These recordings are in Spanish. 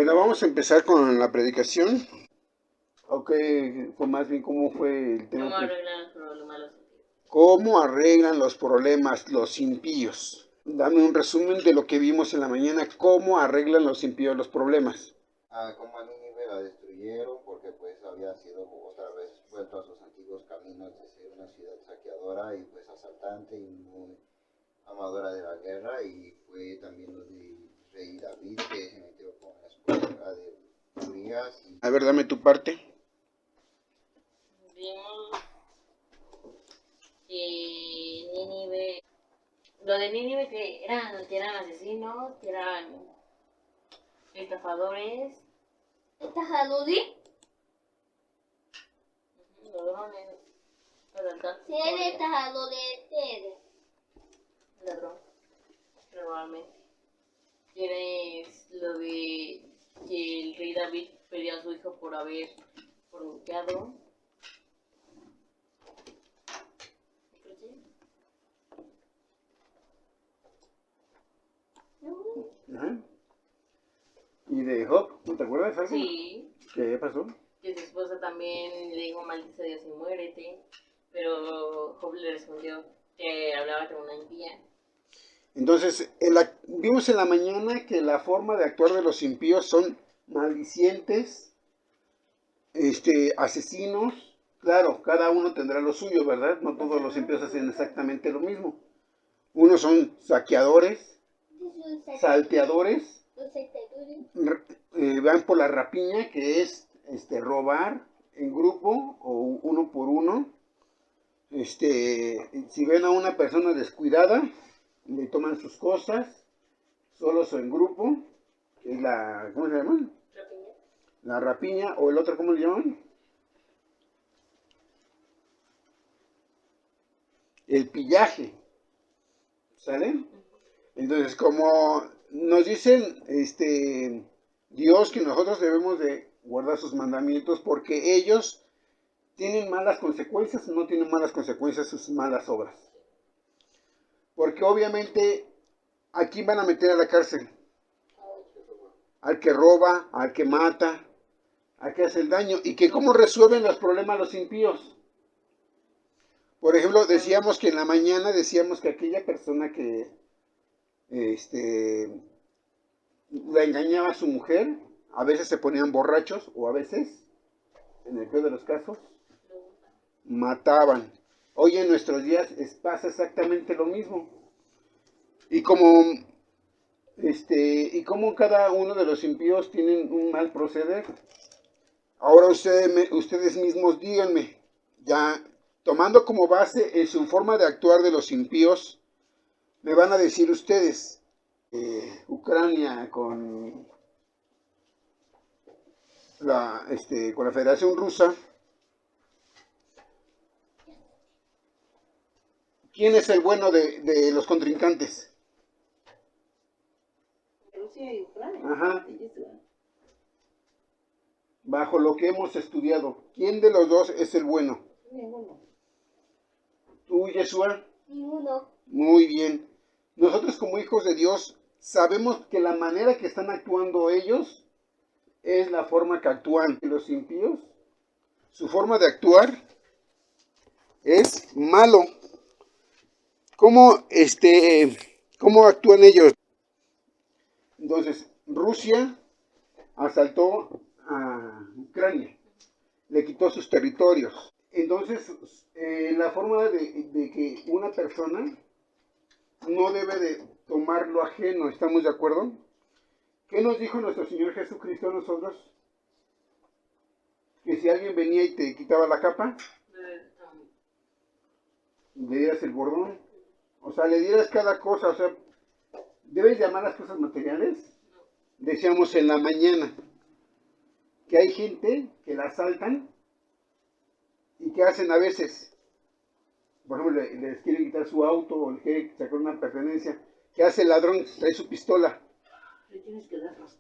Bueno, vamos a empezar con la predicación. Ok, fue más bien cómo fue el tema. ¿Cómo arreglan los problemas los impíos? Dame un resumen de lo que vimos en la mañana. ¿Cómo arreglan los impíos los problemas? Como a Nínive la destruyeron porque pues había sido otra vez vuelto a sus antiguos caminos de ser una ciudad saqueadora y pues asaltante y muy amadora de la guerra, y fue también lo del rey David que se metió con la esposa de Urias. A ver, dame tu parte. Vimos que Nínive, lo de Nínive que eran asesinos, que eran estafadores. ¿Estafadores? Ladrones. Ser estafadores. Ladrón. Normalmente. Tienes lo de que el rey David perdió a su hijo por haber fornicado. Ajá. ¿Y de Job? ¿No te acuerdas algo? Sí. ¿Qué pasó? Que su esposa también le dijo maldice a Dios y muérete. Pero Job le respondió que hablaba con una impía. Entonces, vimos en la mañana que la forma de actuar de los impíos son maldicientes, asesinos. Claro, cada uno tendrá lo suyo, ¿verdad? No todos los impíos hacen exactamente lo mismo. Unos son saqueadores, salteadores, van por la rapiña, que es robar en grupo o uno por uno. Si ven a una persona descuidada, le toman sus cosas, solos o en grupo, que es la, ¿cómo se llama? Rapiña. La rapiña, o el otro, ¿cómo le llaman? El pillaje, ¿sale? Entonces, como nos dicen Dios que nosotros debemos de guardar sus mandamientos porque ellos tienen malas consecuencias, no tienen malas consecuencias sus malas obras. Porque obviamente, ¿a quién van a meter a la cárcel? Al que roba, al que mata, al que hace el daño. ¿Y que cómo resuelven los problemas los impíos? Por ejemplo, decíamos que en la mañana decíamos que aquella persona que la engañaba a su mujer, a veces se ponían borrachos o a veces, en el peor de los casos, mataban. Hoy en nuestros días pasa exactamente lo mismo. Y como cada uno de los impíos tienen un mal proceder. Ahora ustedes mismos díganme, ya tomando como base en su forma de actuar de los impíos, me van a decir ustedes, Ucrania con con la Federación Rusa, ¿quién es el bueno de los contrincantes? Rusia y Ucrania. Ajá. Bajo lo que hemos estudiado, ¿quién de los dos es el bueno? Ninguno. ¿Tú, Yeshua? Ninguno. Muy bien. Nosotros como hijos de Dios sabemos que la manera que están actuando ellos es la forma que actúan los impíos. Su forma de actuar es malo. ¿Cómo actúan ellos? Entonces, Rusia asaltó a Ucrania, le quitó sus territorios. Entonces, la forma de que una persona no debe de tomar lo ajeno, ¿estamos de acuerdo? ¿Qué nos dijo nuestro Señor Jesucristo a nosotros? Que si alguien venía y te quitaba la capa, le dieras el bordón. O sea, le dieras cada cosa. O sea, ¿debes de amar las cosas materiales? Decíamos en la mañana que hay gente que la asaltan y que hacen a veces, por ejemplo, les quieren quitar su auto o les quieren sacar una pertenencia. ¿Qué hace el ladrón? Trae su pistola. Le tienes que dar las cosas.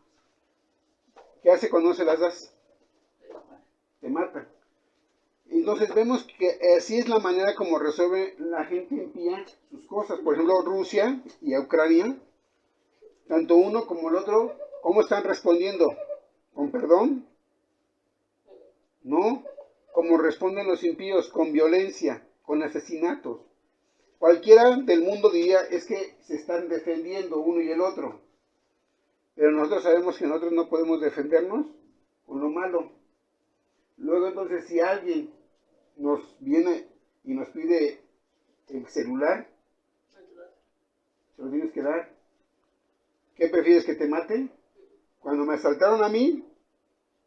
¿Qué hace cuando no se las das? Te mata. Entonces vemos que así es la manera como resuelve la gente impía sus cosas. Por ejemplo, Rusia y Ucrania, tanto uno como el otro, ¿cómo están respondiendo? ¿Con perdón? No. Como responden los impíos, con violencia, con asesinatos. Cualquiera del mundo diría, es que se están defendiendo uno y el otro. Pero nosotros sabemos que nosotros no podemos defendernos con lo malo. Luego entonces si alguien nos viene y nos pide el celular, se lo tienes que dar. ¿Qué prefieres, que te maten? Cuando me asaltaron a mí,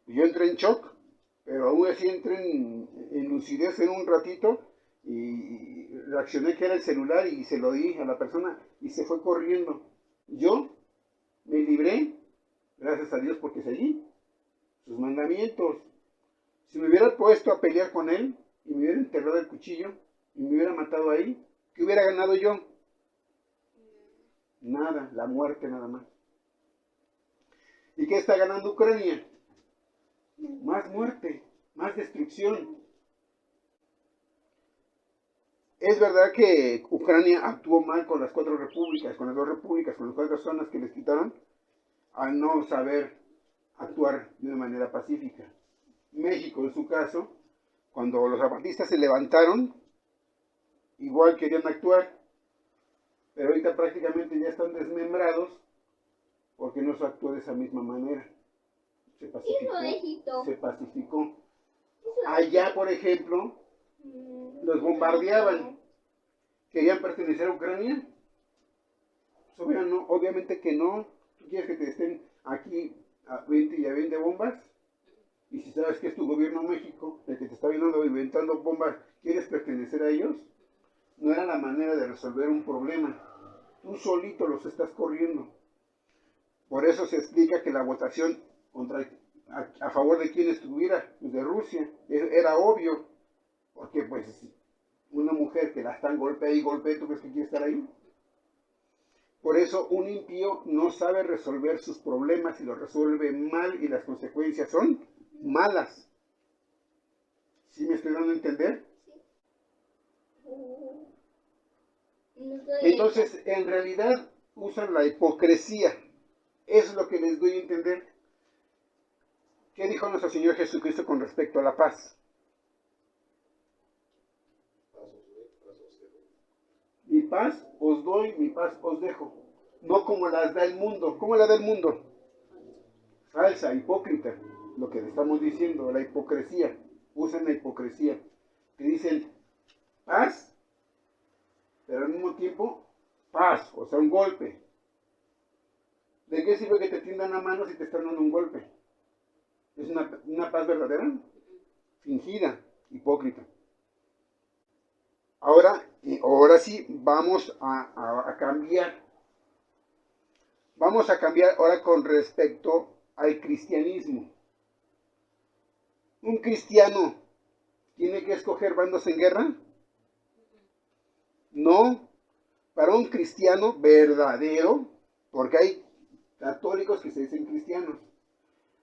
yo entré en shock, pero aún así entré en lucidez en un ratito y reaccioné que era el celular y se lo di a la persona y se fue corriendo. Yo me libré, gracias a Dios, porque seguí sus mandamientos. Si me hubiera puesto a pelear con él y me hubiera enterrado el cuchillo y me hubiera matado ahí, ¿qué hubiera ganado yo? Nada, la muerte nada más. ¿Y qué está ganando Ucrania? Más muerte, más destrucción. Es verdad que Ucrania actuó mal con las 4 repúblicas, con las 2 repúblicas, con las 4 zonas que les quitaron, al no saber actuar de una manera pacífica. México, en su caso, cuando los zapatistas se levantaron, igual querían actuar, pero ahorita prácticamente ya están desmembrados porque no se actuó de esa misma manera. Se pacificó. Se pacificó. Allá, por ejemplo, los bombardeaban. ¿Querían pertenecer a Ucrania? Pues obviamente que no. ¿Tú quieres que te estén aquí a 20 y a 20 bombas? Y si sabes que es tu gobierno México, el que te está viendo inventando bombas, ¿quieres pertenecer a ellos? No era la manera de resolver un problema. Tú solito los estás corriendo. Por eso se explica que la votación a favor de quien estuviera, pues de Rusia, era obvio. Porque pues una mujer que la están golpea y golpea, ¿tú crees que quiere estar ahí? Por eso un impío no sabe resolver sus problemas y los resuelve mal y las consecuencias son malas. ¿Sí me estoy dando a entender? Entonces, en realidad usan la hipocresía. Eso es lo que les doy a entender. ¿Qué dijo nuestro Señor Jesucristo con respecto a la paz? Mi paz os doy, mi paz os dejo. No como las da el mundo. ¿Cómo la da el mundo? Falsa, hipócrita. Lo que le estamos diciendo, la hipocresía. Usan la hipocresía. Que dicen paz, pero al mismo tiempo paz, o sea, un golpe. ¿De qué sirve que te tiendan la mano si te están dando un golpe? ¿Es una paz verdadera? Fingida, hipócrita. Ahora sí, vamos a cambiar. Vamos a cambiar ahora con respecto al cristianismo. ¿Un cristiano tiene que escoger bandos en guerra? No. Para un cristiano verdadero, porque hay católicos que se dicen cristianos,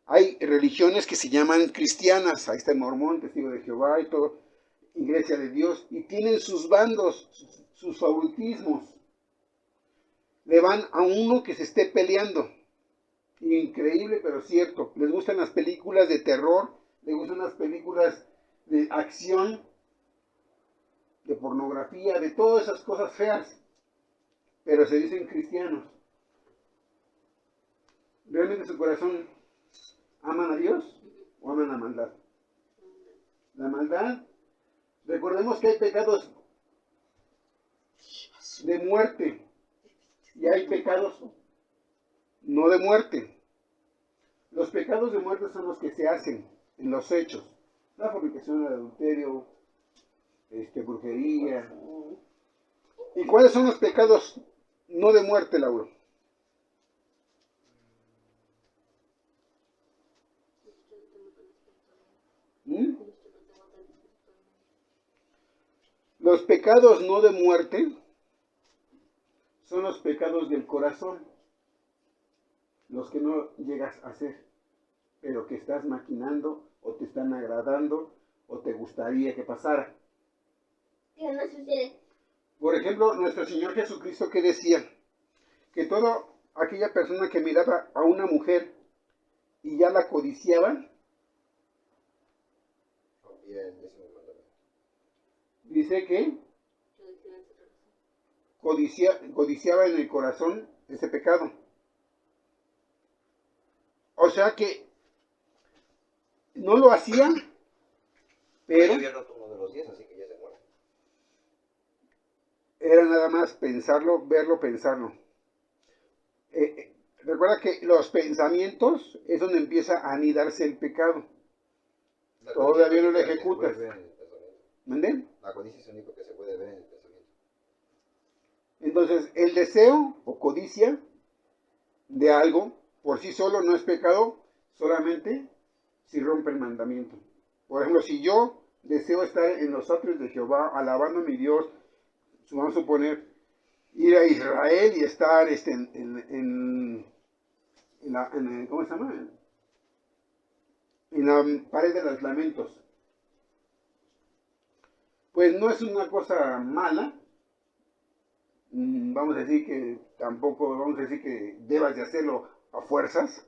hay religiones que se llaman cristianas, ahí está el mormón, testigo de Jehová y todo, Iglesia de Dios, y tienen sus bandos, sus favoritismos. Le van a uno que se esté peleando. Increíble, pero cierto. Les gustan las películas de terror, les gustan las películas de acción, de pornografía, de todas esas cosas feas, pero se dicen cristianos. ¿Realmente su corazón aman a Dios o aman la maldad? La maldad. Recordemos que hay pecados de muerte y hay pecados no de muerte. Los pecados de muerte son los que se hacen en los hechos. La fornicación, el adulterio, brujería. ¿Y cuáles son los pecados no de muerte, Laura? Los pecados no de muerte son los pecados del corazón, los que no llegas a hacer, pero que estás maquinando o te están agradando o te gustaría que pasara. ¿Qué no sucede? Por ejemplo, nuestro Señor Jesucristo, que decía que toda aquella persona que miraba a una mujer y ya la codiciaban, Rompía el 10º mandamiento. dice que codiciaba en el corazón ese pecado. O sea que no lo hacía, pero había roto uno de los 10, así que ya se muere. era nada más pensarlo, verlo, pensarlo. Recuerda que los pensamientos es donde empieza a anidarse el pecado. La Todavía no lo codicia es lo único que se ejecutas. puede ver en el pensamiento. ¿Entienden? La codicia es lo único que se puede ver en el pensamiento. Entonces, el deseo o codicia de algo por sí solo no es pecado, solamente si rompe el mandamiento. Por ejemplo, si yo deseo estar en los atrios de Jehová, alabando a mi Dios, vamos a suponer, ir a Israel y estar ¿cómo se llama? En la pared de los lamentos. Pues no es una cosa mala. Vamos a decir que tampoco vamos a decir que debas de hacerlo a fuerzas.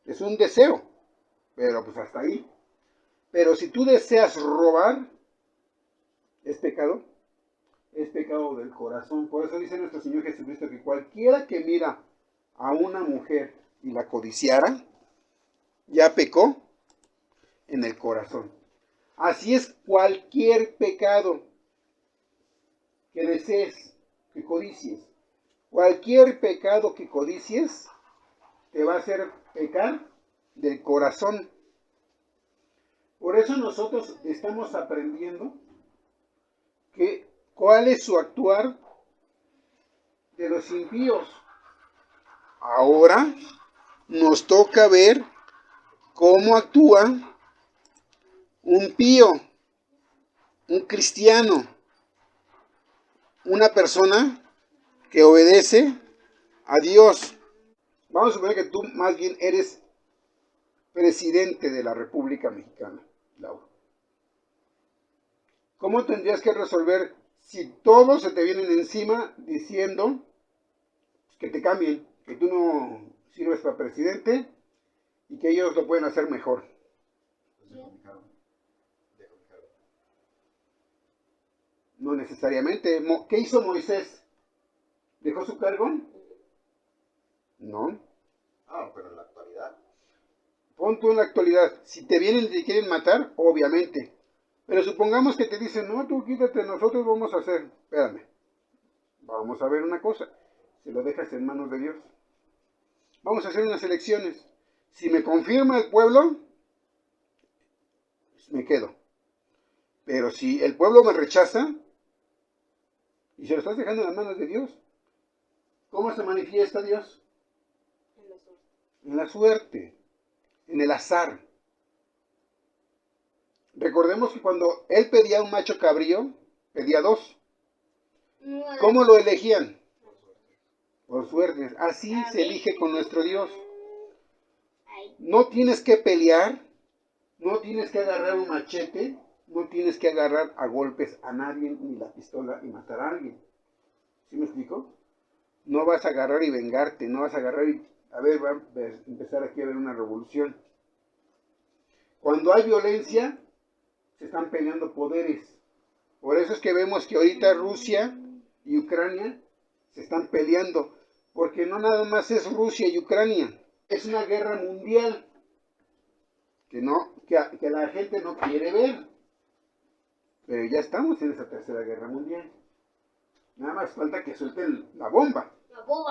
Es un deseo, pero pues hasta ahí. Pero si tú deseas robar, es pecado del corazón. Por eso dice nuestro Señor Jesucristo que cualquiera que mira a una mujer y la codiciara, ya pecó en el corazón. Así es cualquier pecado que desees, que codicies. Cualquier pecado que codicies te va a hacer pecar del corazón. Por eso nosotros estamos aprendiendo cuál es su actuar de los impíos. Ahora nos toca ver cómo actúa un pío, un cristiano, una persona que obedece a Dios. Vamos a suponer que tú más bien eres presidente de la República Mexicana, Laura. ¿Cómo tendrías que resolver si todos se te vienen encima diciendo que te cambien, que tú no sirves para presidente y que ellos lo pueden hacer mejor? No necesariamente. ¿Qué hizo Moisés? ¿Dejó su cargo? No. Pero en la actualidad. Pon tú en la actualidad. Si te vienen y te quieren matar, obviamente. Pero supongamos que te dicen, no, tú quítate, nosotros vamos a hacer. Espérame. Vamos a ver una cosa. Se lo dejas en manos de Dios. Vamos a hacer unas elecciones. Si me confirma el pueblo, pues me quedo. Pero si el pueblo me rechaza, y se lo estás dejando en las manos de Dios, ¿cómo se manifiesta Dios? En la suerte, en el azar. Recordemos que cuando él pedía un macho cabrío, pedía 2. ¿Cómo lo elegían? Por suerte. Así se elige con nuestro Dios. No tienes que pelear, no tienes que agarrar un machete, no tienes que agarrar a golpes a nadie, ni la pistola y matar a alguien. ¿Sí me explico? No vas a agarrar y vengarte, no vas a agarrar y, a ver, va a empezar aquí a haber una revolución. Cuando hay violencia, se están peleando poderes. Por eso es que vemos que ahorita Rusia y Ucrania se están peleando, porque no nada más es Rusia y Ucrania, es una guerra mundial que la gente no quiere ver. Pero ya estamos en esa tercera guerra mundial. Nada más falta que suelten la bomba.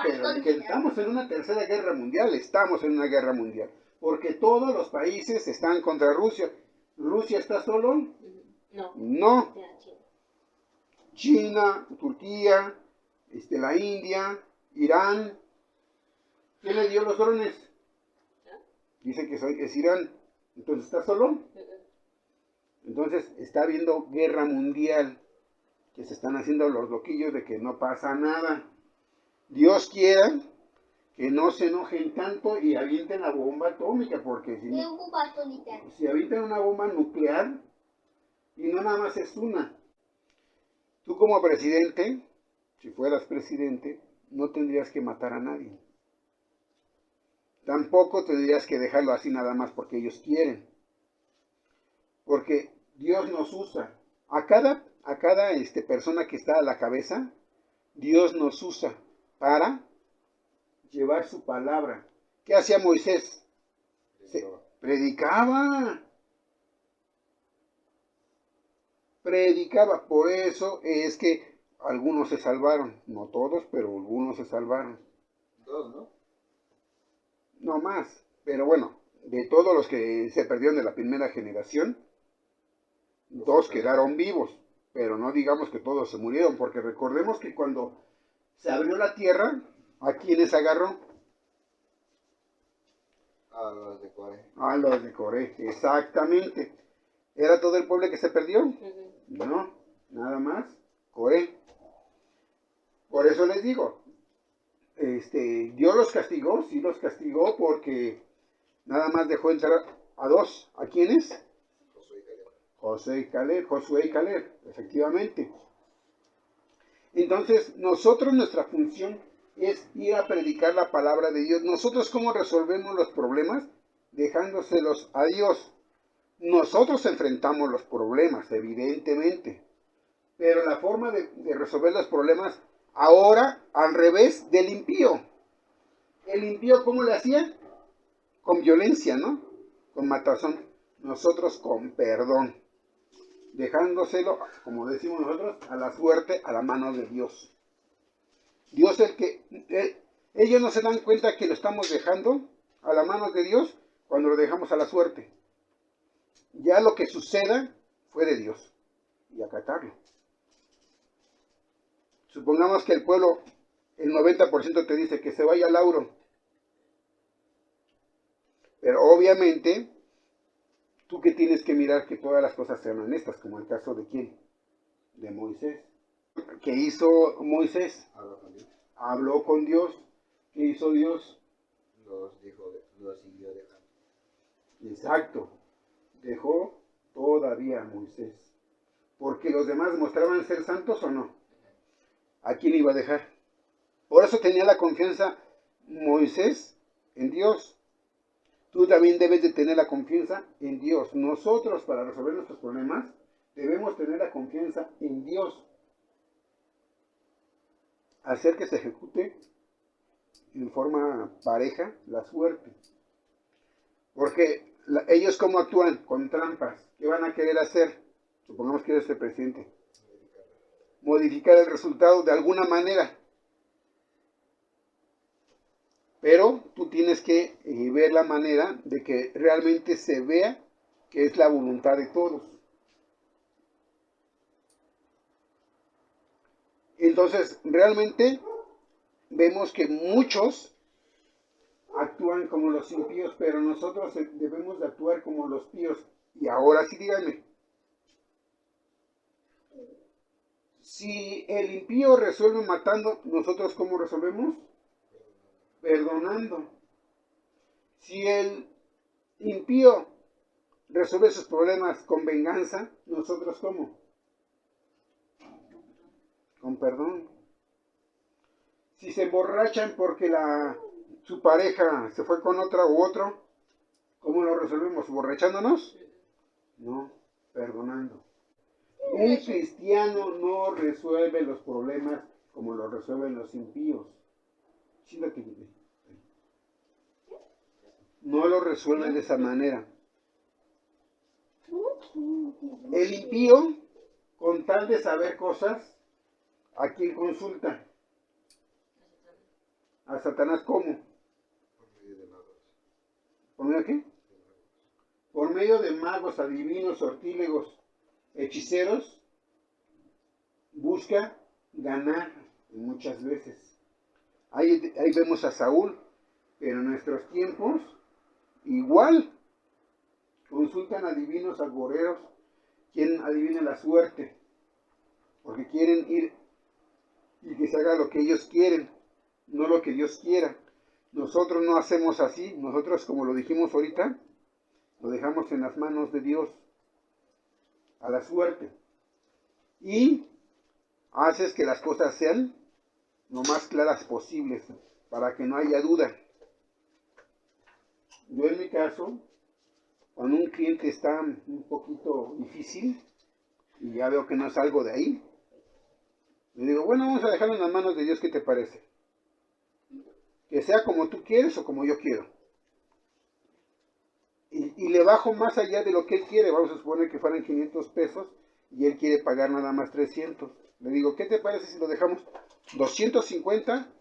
Pero de que estamos en una tercera guerra mundial, estamos en una guerra mundial. Porque todos los países están contra Rusia. ¿Rusia está solo? No. No. China, Turquía, la India, Irán. ¿Quién le dio los drones? Dice que es Irán. Entonces, ¿está solo? Entonces, está habiendo guerra mundial. Que se están haciendo los loquillos de que no pasa nada. Dios quiera que no se enojen tanto y avienten la bomba atómica, porque si avientan una bomba nuclear, y no nada más es una, tú como presidente, si fueras presidente, no tendrías que matar a nadie. tampoco tendrías que dejarlo así nada más porque ellos quieren. Porque Dios nos usa. A cada persona que está a la cabeza, Dios nos usa para llevar su palabra. ¿Qué hacía Moisés? Predicaba. Predicaba. Por eso es que algunos se salvaron. No todos, pero algunos se salvaron. Dos, ¿no? No más. Pero bueno, de todos los que se perdieron de la primera generación, dos quedaron vivos. Pero no digamos que todos se murieron, porque recordemos que cuando se abrió la tierra, ¿a quiénes agarró? A los de Coré. A los de Coré, exactamente. ¿Era todo el pueblo que se perdió? Ujú. No, nada más Coré. Por eso les digo, Dios los castigó, sí los castigó porque nada más dejó entrar a dos. ¿A quiénes? Josué y Caleb, efectivamente. Entonces, nuestra función es ir a predicar la palabra de Dios. Nosotros, ¿cómo resolvemos los problemas? Dejándoselos a Dios. Nosotros enfrentamos los problemas, evidentemente. Pero la forma de resolver los problemas, ahora al revés del impío. El impío, ¿cómo le hacía? Con violencia, ¿no? Con matazón. Nosotros con perdón. Dejándoselo, como decimos nosotros, a la suerte, a la mano de Dios. Dios ellos no se dan cuenta que lo estamos dejando a la mano de Dios cuando lo dejamos a la suerte. Ya lo que suceda fue de Dios. Y acatarlo. Supongamos que el pueblo, el 90% te dice que se vaya al Lauro. Pero obviamente, tú que tienes que mirar que todas las cosas sean honestas, como el caso de quién? De Moisés. ¿Qué hizo Moisés? Habló con Dios. ¿Qué hizo Dios? Los siguió dejando. Exacto. Dejó todavía a Moisés. Porque los demás mostraban ser santos o no. ¿A quién iba a dejar? Por eso tenía la confianza Moisés en Dios. Tú también debes de tener la confianza en Dios. Nosotros, para resolver nuestros problemas, debemos tener la confianza en Dios. Hacer que se ejecute en forma pareja la suerte. Porque ellos, ¿cómo actúan? Con trampas. ¿Qué van a querer hacer? Supongamos que eres el presidente. Modificar el resultado de alguna manera. Pero tú tienes que ver la manera de que realmente se vea que es la voluntad de todos. Entonces, realmente vemos que muchos actúan como los impíos, pero nosotros debemos de actuar como los píos. Y ahora sí díganme, si el impío resuelve matando, ¿nosotros cómo resolvemos? Perdonando. Si el impío resuelve sus problemas con venganza, ¿nosotros cómo? Con perdón. Si se emborrachan porque su pareja se fue con otra u otro, ¿cómo lo resolvemos? ¿Borrachándonos? No, perdonando. Un cristiano no resuelve los problemas como lo resuelven los impíos. No lo resuelven de esa manera. El impío, con tal de saber cosas, ¿a quién consulta? A Satanás, ¿cómo? ¿Por medio de qué? Por medio de magos, adivinos, sortílegos, hechiceros, busca ganar muchas veces. Ahí vemos a Saúl, pero en nuestros tiempos, igual, consultan adivinos, agoreros, quieren adivinar la suerte, porque quieren ir y que se haga lo que ellos quieren, no lo que Dios quiera. Nosotros no hacemos así, nosotros, como lo dijimos ahorita, lo dejamos en las manos de Dios, a la suerte. Y haces que las cosas sean lo más claras posibles, para que no haya duda. Yo en mi caso, cuando un cliente está un poquito difícil y ya veo que no salgo de ahí, le digo, bueno, vamos a dejarlo en las manos de Dios, ¿qué te parece? Que sea como tú quieres o como yo quiero. Y le bajo más allá de lo que él quiere. Vamos a suponer que fueran 500 pesos y él quiere pagar nada más 300. Le digo, ¿qué te parece si lo dejamos 250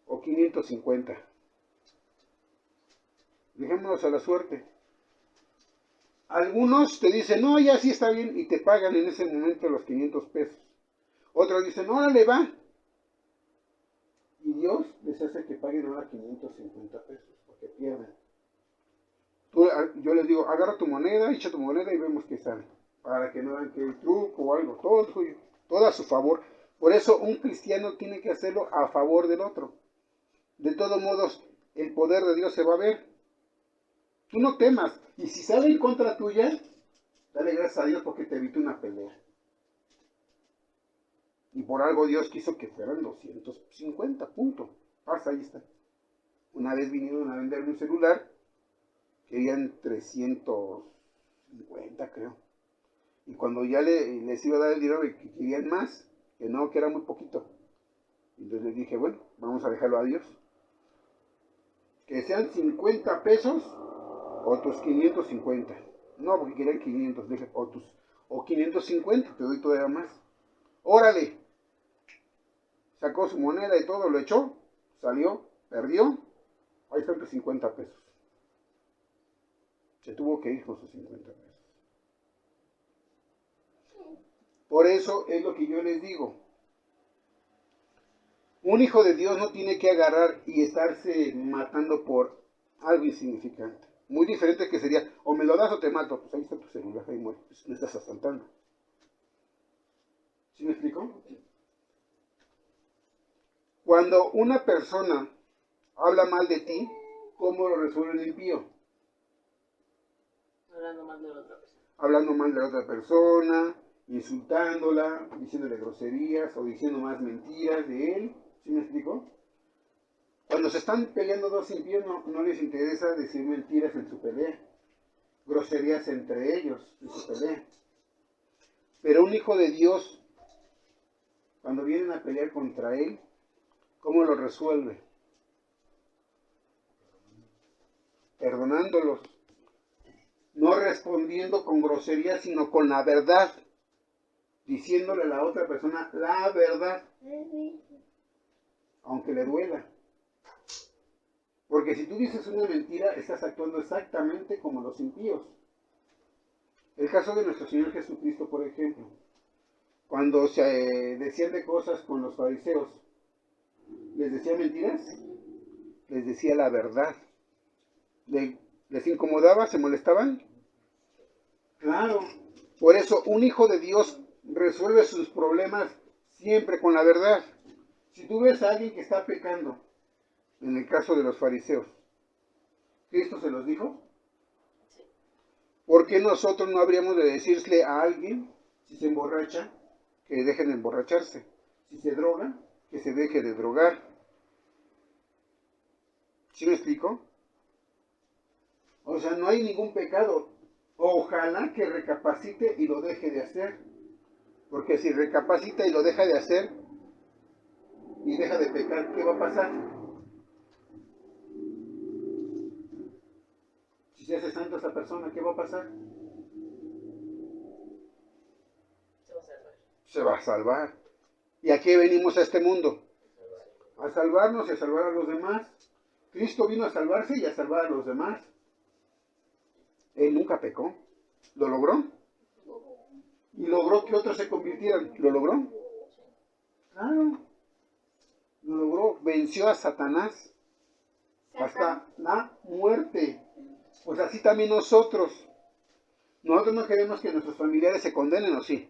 o 550? Dejémonos a la suerte. Algunos te dicen, no, ya sí está bien, y te pagan en ese momento los 500 pesos. Otros dicen, órale, va. Y Dios les hace que paguen ahora 550 pesos, porque pierden. Yo les digo, agarra tu moneda, echa tu moneda y vemos qué sale. Para que no vean que hay truco o algo, todo suyo, todo a su favor. Por eso un cristiano tiene que hacerlo a favor del otro. De todos modos, el poder de Dios se va a ver. Tú no temas. Y si sale en contra tuya, dale gracias a Dios porque te evitó una pelea. Y por algo Dios quiso que fueran 250, punto. Pasa, ahí está. Una vez vinieron a venderme un celular, querían 350, creo. Y cuando ya les iba a dar el dinero, que querían más, que no, que era muy poquito. Entonces les dije, bueno, vamos a dejarlo a Dios. Que sean 50 pesos o tus 550. No, porque querían 500, dije, o 550, te doy todavía más. Órale. Sacó su moneda y todo, lo echó, salió, perdió. Ahí están tus 50 pesos. Se tuvo que ir con sus 50 pesos. Por eso es lo que yo les digo. Un hijo de Dios no tiene que agarrar y estarse matando por algo insignificante. Muy diferente que sería, o me lo das o te mato. Pues ahí está tu celular, ahí muere. Pues me estás asaltando. ¿Sí me explico? Cuando una persona habla mal de ti, ¿cómo lo resuelve el impío? Hablando mal de la otra persona. Hablando mal de la otra persona, insultándola, diciéndole groserías o diciendo más mentiras de él. ¿Sí me explico? Cuando se están peleando dos impíos, no les interesa decir mentiras en su pelea, groserías entre ellos en su pelea. Pero un hijo de Dios, cuando vienen a pelear contra él, ¿cómo lo resuelve? Perdonándolos. No respondiendo con grosería, sino con la verdad. Diciéndole a la otra persona la verdad. Aunque le duela. Porque si tú dices una mentira, estás actuando exactamente como los impíos. El caso de nuestro Señor Jesucristo, por ejemplo. Cuando se decían de cosas con los fariseos, ¿les decía mentiras? Les decía la verdad. ¿Les incomodaba? ¿Se molestaban? Claro. Por eso un hijo de Dios resuelve sus problemas siempre con la verdad. Si tú ves a alguien que está pecando, en el caso de los fariseos, ¿Cristo se los dijo? ¿Por qué nosotros no habríamos de decirle a alguien, si se emborracha, que dejen de emborracharse? Si se droga, que se deje de drogar. ¿Sí me explico? O sea, no hay ningún pecado. Ojalá que recapacite y lo deje de hacer. Porque si recapacita y lo deja de hacer y deja de pecar, ¿qué va a pasar? Si se hace santo esa persona, ¿qué va a pasar? Se va a salvar. Se va a salvar. ¿Y a qué venimos a este mundo? A salvarnos y a salvar a los demás. Cristo vino a salvarse y a salvar a los demás. Él nunca pecó. ¿Lo logró? Y logró que otros se convirtieran. ¿Lo logró? Claro. Lo logró. Venció a Satanás hasta la muerte. Pues así también nosotros. Nosotros no queremos que nuestros familiares se condenen, ¿o sí?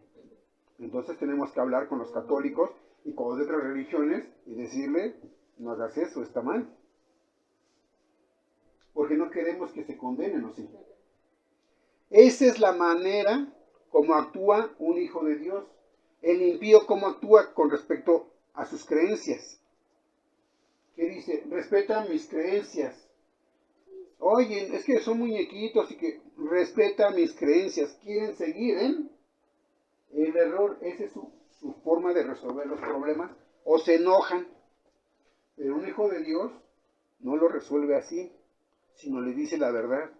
Entonces tenemos que hablar con los católicos y con los de otras religiones y decirle, no hagas eso, está mal. Porque no queremos que se condenen, ¿o sí? Esa es la manera como actúa un hijo de Dios. El impío, ¿cómo actúa con respecto a sus creencias? ¿Qué dice? Respeta mis creencias. Oye, es que son muñequitos y que respeta mis creencias. Quieren seguir en el error. Esa es su forma de resolver los problemas. O se enojan. Pero un hijo de Dios no lo resuelve así, sino le dice la verdad.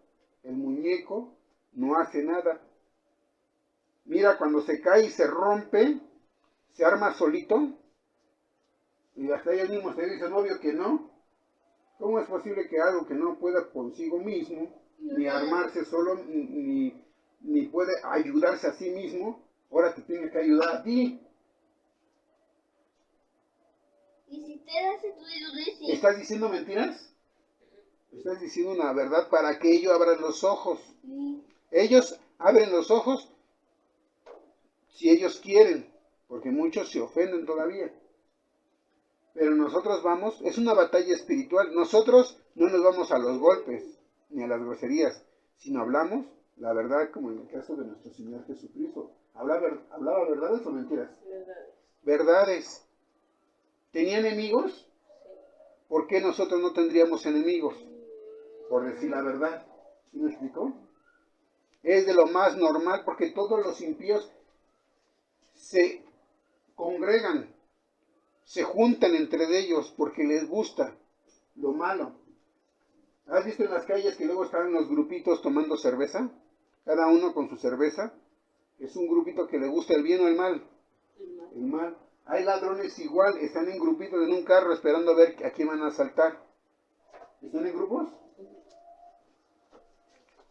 El muñeco no hace nada. Mira, cuando se cae y se rompe, se arma solito. Y hasta ellos mismos se dicen, obvio que no. ¿Cómo es posible que algo que no pueda consigo mismo, ni armarse solo, ni puede ayudarse a sí mismo, ahora te tiene que ayudar a ti? Y si te das tu dedo, sí. ¿Estás diciendo mentiras? Estás diciendo una verdad para que ellos abran los ojos. Sí. Ellos abren los ojos si ellos quieren, porque muchos se ofenden todavía. Pero nosotros vamos, es una batalla espiritual. Nosotros no nos vamos a los golpes ni a las groserías, sino hablamos la verdad, como en el caso de nuestro Señor Jesucristo. ¿Hablaba verdades o mentiras? Verdades. Verdades. ¿Tenía enemigos? ¿Por qué nosotros no tendríamos enemigos? Por decir la verdad. ¿Sí me explicó? Es de lo más normal porque todos los impíos se congregan, se juntan entre ellos porque les gusta lo malo. ¿Has visto en las calles que luego están los grupitos tomando cerveza? Cada uno con su cerveza. Es un grupito que le gusta el bien o el mal. El mal. Hay ladrones igual, están en grupitos en un carro esperando a ver a quién van a asaltar. ¿Están en grupos?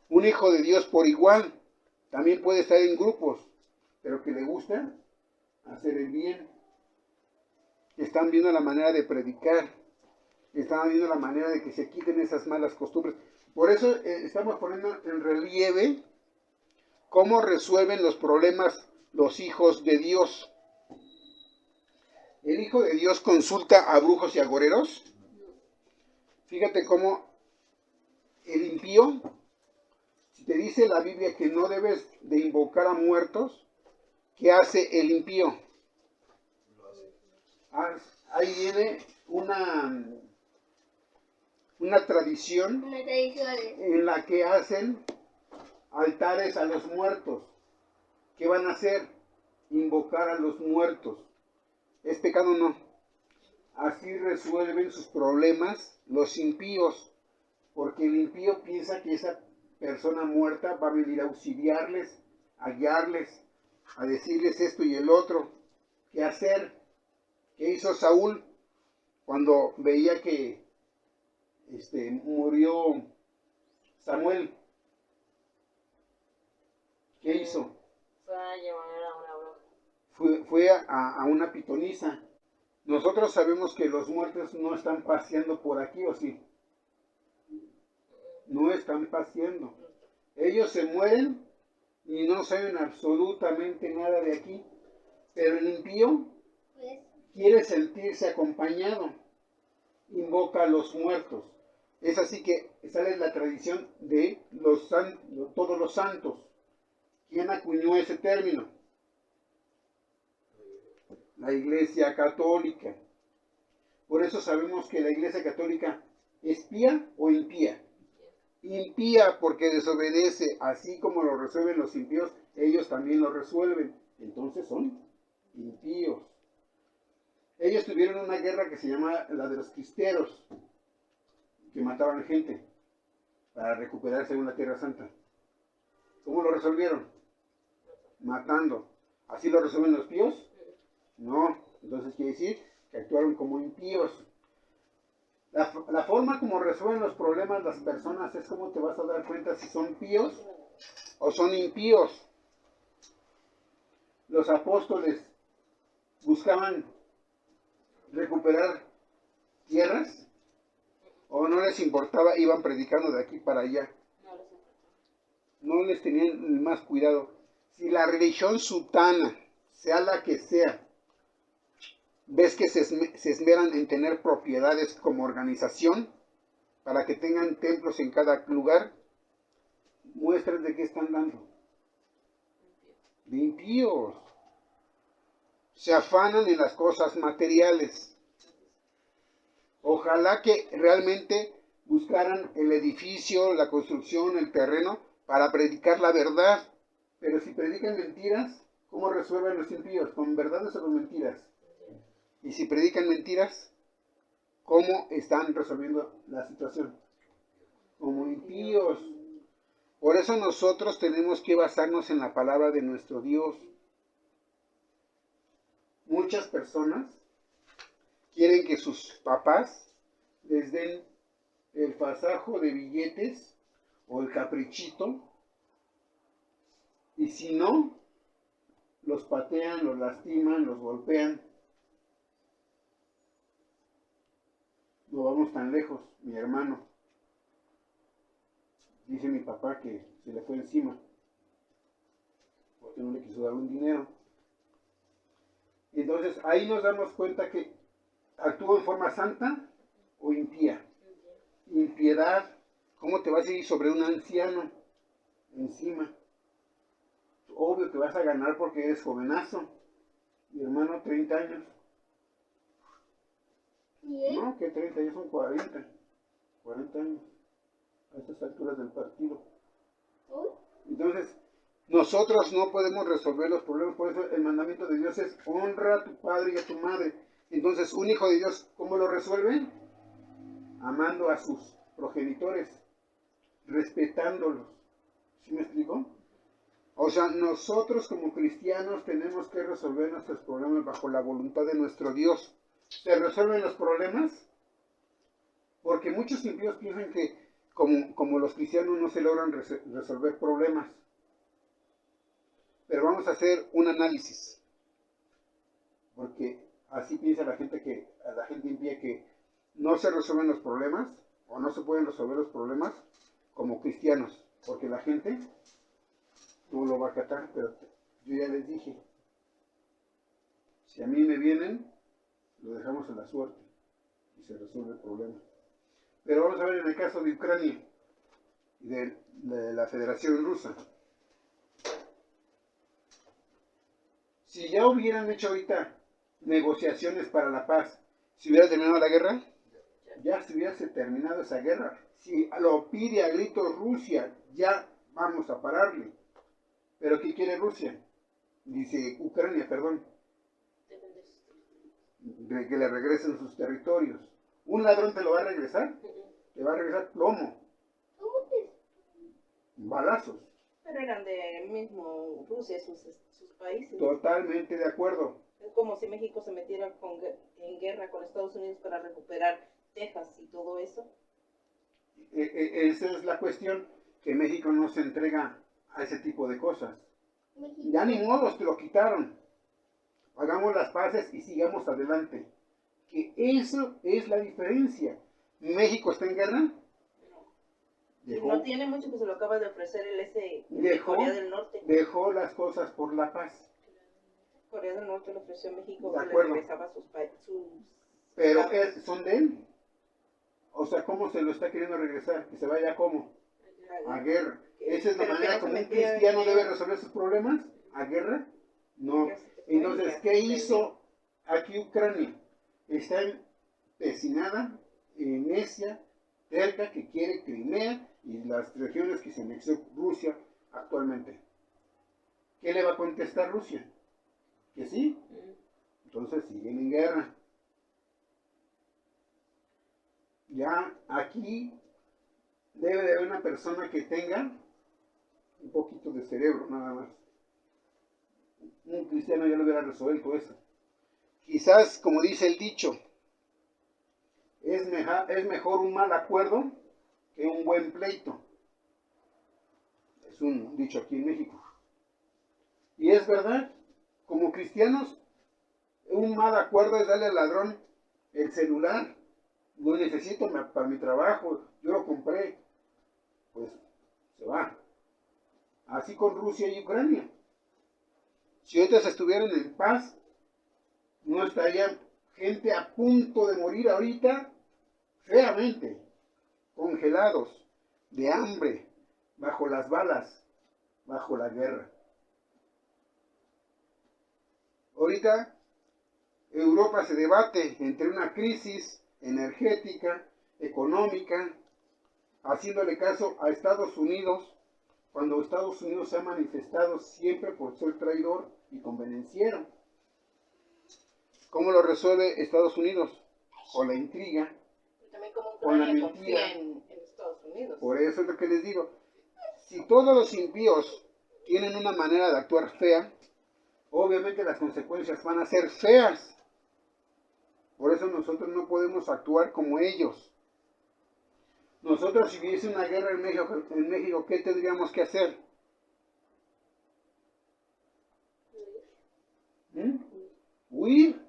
Un hijo de Dios por igual también puede estar en grupos, pero que le gusta hacer el bien. Están viendo la manera de predicar, están viendo la manera de que se quiten esas malas costumbres. Por eso estamos poniendo en relieve cómo resuelven los problemas los hijos de Dios. El hijo de Dios consulta a brujos y agoreros. Fíjate cómo el impío, si te dice la Biblia que no debes de invocar a muertos, ¿qué hace el impío? Ahí viene una tradición en la que hacen altares a los muertos. ¿Qué van a hacer? Invocar a los muertos. ¿Es pecado o no? Así resuelven sus problemas los impíos, porque el impío piensa que esa persona muerta va a venir a auxiliarles, a guiarles, a decirles esto y el otro. ¿Qué hacer? ¿Qué hizo Saúl cuando veía que murió Samuel? ¿Qué hizo? Fue a llamar a una bruja. Fue a una pitonisa. Nosotros sabemos que los muertos no están paseando por aquí, ¿o sí? No están paseando. Ellos se mueren y no saben absolutamente nada de aquí. Pero el impío quiere sentirse acompañado. Invoca a los muertos. Es así que sale la tradición de todos los santos. ¿Quién acuñó ese término? La Iglesia Católica. Por eso sabemos que la Iglesia Católica es pía o impía. Impía porque desobedece, así como lo resuelven los impíos, ellos también lo resuelven. Entonces son impíos. Ellos tuvieron una guerra que se llama la de los cristeros, que mataban gente para recuperarse en la Tierra Santa. ¿Cómo lo resolvieron? Matando. ¿Así lo resuelven los píos? No. Entonces quiere decir que actuaron como impíos. La forma como resuelven los problemas las personas es como te vas a dar cuenta si son píos o son impíos. Los apóstoles buscaban recuperar tierras o no les importaba, iban predicando de aquí para allá. No les tenían más cuidado. Si la religión sultana, sea la que sea, ves que se esmeran en tener propiedades como organización para que tengan templos en cada lugar, muestras de qué están dando. De impíos. Se afanan en las cosas materiales. Ojalá que realmente buscaran el edificio, la construcción, el terreno, para predicar la verdad. Pero si predican mentiras, ¿cómo resuelven los impíos? ¿Con verdades o con mentiras? Y si predican mentiras, ¿cómo están resolviendo la situación? Como impíos. Por eso nosotros tenemos que basarnos en la palabra de nuestro Dios. Muchas personas quieren que sus papás les den el fasajo de billetes o el caprichito, y si no, los patean, los lastiman, los golpean. No vamos tan lejos, mi hermano. Dice mi papá que se le fue encima porque no le quiso dar un dinero. Entonces ahí nos damos cuenta que actúa en forma santa o impía. Impiedad. ¿Cómo te vas a ir sobre un anciano encima? Obvio que vas a ganar porque eres jovenazo. Mi hermano, 30 años. No, que 30, ya son 40. 40 años. A estas alturas del partido. Entonces, nosotros no podemos resolver los problemas. Por eso el mandamiento de Dios es: honra a tu padre y a tu madre. Entonces, un hijo de Dios, ¿cómo lo resuelve? Amando a sus progenitores, respetándolos. ¿Sí me explico? O sea, nosotros como cristianos tenemos que resolver nuestros problemas bajo la voluntad de nuestro Dios. ¿Se resuelven los problemas? Porque muchos impíos piensan que como los cristianos no se logran resolver problemas. Pero vamos a hacer un análisis. Porque así piensa la gente impía, que no se resuelven los problemas o no se pueden resolver los problemas como cristianos. Porque la gente no lo va a acatar, pero yo ya les dije, si a mí me vienen, lo dejamos en la suerte y se resuelve el problema. Pero vamos a ver en el caso de Ucrania y de la Federación Rusa. Si ya hubieran hecho ahorita negociaciones para la paz, ¿se hubiera terminado la guerra? Ya se hubiese terminado esa guerra. Si lo pide a gritos Rusia, ya vamos a pararle. ¿Pero qué quiere Rusia? Dice Ucrania, perdón. De que le regresen sus territorios. ¿Un ladrón te lo va a regresar? Te va a regresar plomo. Balazos. Pero eran de mismo Rusia, sus países. Totalmente de acuerdo. Es como si México se metiera en guerra con Estados Unidos para recuperar Texas y todo eso. Esa es la cuestión, que México no se entrega a ese tipo de cosas. Ya ni modo, te lo quitaron. Hagamos las paces y sigamos adelante. Que eso es la diferencia. ¿México está en guerra? No tiene mucho que se lo acaba de ofrecer el Corea del Norte. Dejó las cosas por la paz. Corea del Norte le ofreció a México De que le acuerdo. regresaba sus Pero son de él. O sea, ¿cómo se lo está queriendo regresar? Que se vaya ¿cómo? A guerra. ¿Esa es la manera como un cristiano debe resolver sus problemas? ¿A guerra? No. Entonces, ¿qué hizo aquí Ucrania? Está empecinada, necia, terca, que quiere Crimea y las regiones que se anexó Rusia actualmente. ¿Qué le va a contestar Rusia? ¿Que sí? Entonces siguen en guerra. Ya aquí debe de haber una persona que tenga un poquito de cerebro, nada más. Un cristiano ya lo hubiera resuelto eso. Quizás, como dice el dicho, es mejor un mal acuerdo que un buen pleito. Es un dicho aquí en México. Y es verdad, como cristianos, un mal acuerdo es darle al ladrón el celular. Lo necesito para mi trabajo, yo lo compré. Pues se va. Así con Rusia y Ucrania. Si ellos estuvieran en paz, no estaría gente a punto de morir ahorita feamente, congelados, de hambre, bajo las balas, bajo la guerra. Ahorita Europa se debate entre una crisis energética, económica, haciéndole caso a Estados Unidos, cuando Estados Unidos se ha manifestado siempre por ser traidor y convenenciero. ¿Cómo lo resuelve Estados Unidos? Con la intriga, Y también como con la Ucrania mentira. confía en Estados Unidos. Por eso es lo que les digo. Si todos los impíos tienen una manera de actuar fea, obviamente las consecuencias van a ser feas. Por eso nosotros no podemos actuar como ellos. Nosotros, si hubiese una guerra en México, ¿qué tendríamos que hacer? ¿Mm? Huir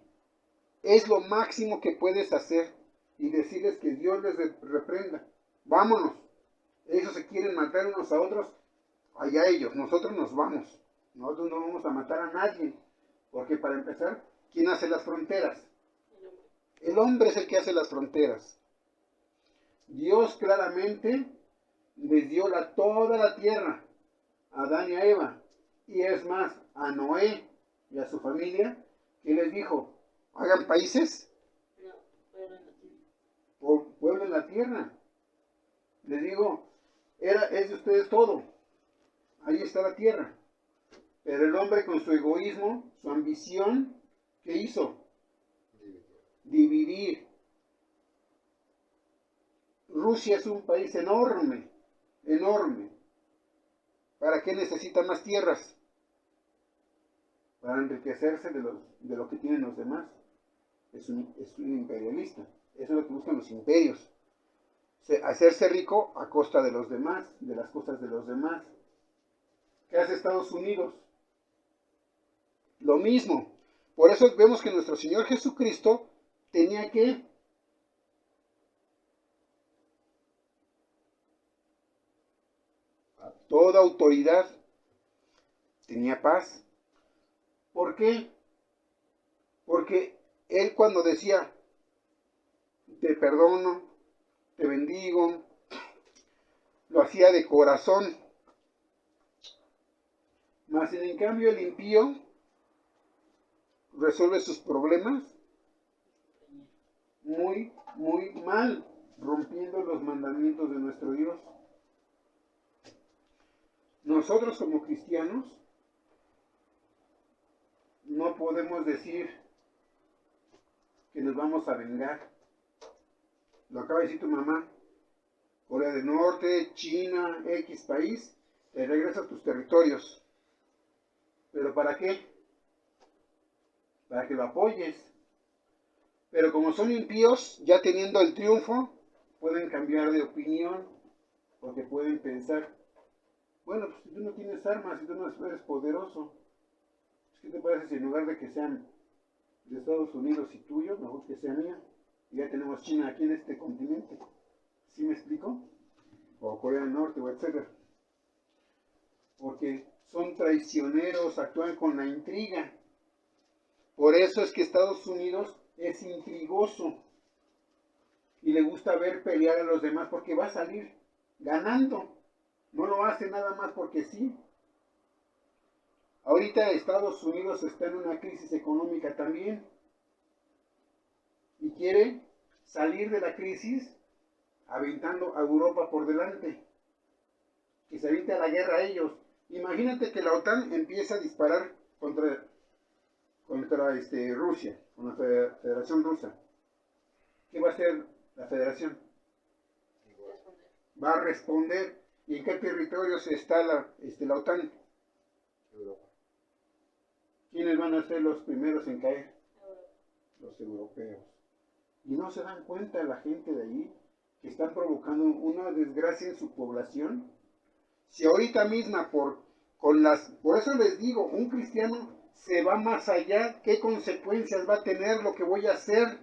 es lo máximo que puedes hacer y decirles que Dios les reprenda. Vámonos. Ellos se quieren matar unos a otros, allá ellos. Nosotros nos vamos. Nosotros no vamos a matar a nadie. Porque para empezar, ¿quién hace las fronteras? El hombre es el que hace las fronteras. Dios claramente les dio toda la tierra a Adán y a Eva. Y es más, a Noé y a su familia, que les dijo, hagan países, No, pero en la tierra. pueblen la tierra. Les digo, es de ustedes todo. Ahí está la tierra. Pero el hombre con su egoísmo, su ambición, ¿qué hizo? Dividir. Rusia es un país enorme, enorme. ¿Para qué necesita más tierras? Para enriquecerse de lo que tienen los demás. Es un imperialista. Eso es lo que buscan los imperios. Hacerse rico a costa de los demás, de las cosas de los demás. ¿Qué hace Estados Unidos? Lo mismo. Por eso vemos que nuestro Señor Jesucristo tenía que toda autoridad, tenía paz. ¿Por qué? Porque Él cuando decía, te perdono, te bendigo, lo hacía de corazón. Mas en cambio el impío resuelve sus problemas muy, muy mal, rompiendo los mandamientos de nuestro Dios. Nosotros como cristianos no podemos decir que nos vamos a vengar. Lo acaba de decir tu mamá. Corea del Norte, China, X país, te regresa a tus territorios. ¿Pero para qué? Para que lo apoyes. Pero como son impíos, ya teniendo el triunfo, pueden cambiar de opinión, porque pueden pensar, bueno, pues si tú no tienes armas, si tú no eres poderoso, ¿qué te parece si en lugar de que sean de Estados Unidos y tuyos, mejor que sea mía? Y ya tenemos China aquí en este continente. ¿Sí me explico? O Corea del Norte, o etcétera. Porque son traicioneros, actúan con la intriga. Por eso es que Estados Unidos es intrigoso y le gusta ver pelear a los demás porque va a salir ganando. No lo hace nada más porque sí. Ahorita Estados Unidos está en una crisis económica también y quiere salir de la crisis aventando a Europa por delante, que se aviente a la guerra a ellos. Imagínate que la OTAN empieza a disparar contra Rusia, con la Federación Rusa. ¿Qué va a hacer la Federación? Va a responder. ¿Y en qué territorios está la OTAN? Europa. ¿Quiénes van a ser los primeros en caer? Los europeos. Y no se dan cuenta la gente de ahí que están provocando una desgracia en su población. Si ahorita misma por eso les digo, un cristiano se va más allá, qué consecuencias va a tener lo que voy a hacer.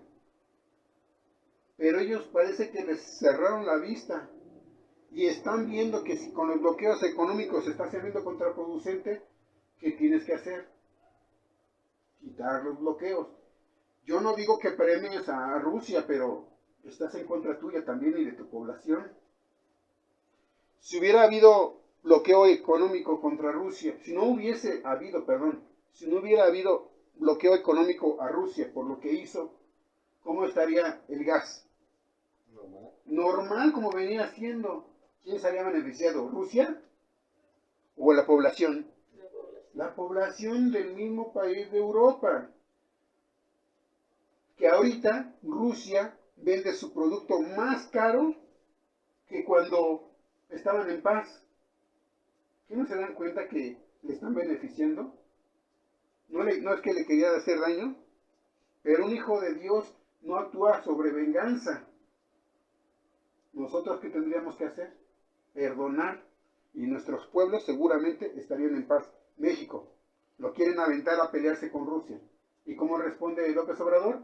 Pero ellos parece que les cerraron la vista y están viendo que si con los bloqueos económicos se está haciendo contraproducente, ¿qué tienes que hacer? Quitar los bloqueos. Yo no digo que premies a Rusia, pero estás en contra tuya también y de tu población. Si hubiera habido bloqueo económico contra Rusia, si no hubiera habido bloqueo económico a Rusia por lo que hizo, ¿cómo estaría el gas? Normal. Normal como venía siendo. ¿Quién se había beneficiado? ¿Rusia o la población? La población. La población del mismo país de Europa. Que ahorita Rusia vende su producto más caro que cuando estaban en paz. ¿Qué no se dan cuenta que le están beneficiando? No es que le quería hacer daño, pero un hijo de Dios no actúa sobre venganza. ¿Nosotros qué tendríamos que hacer? Perdonar. Y nuestros pueblos seguramente estarían en paz. México lo quieren aventar a pelearse con Rusia. ¿Y cómo responde López Obrador?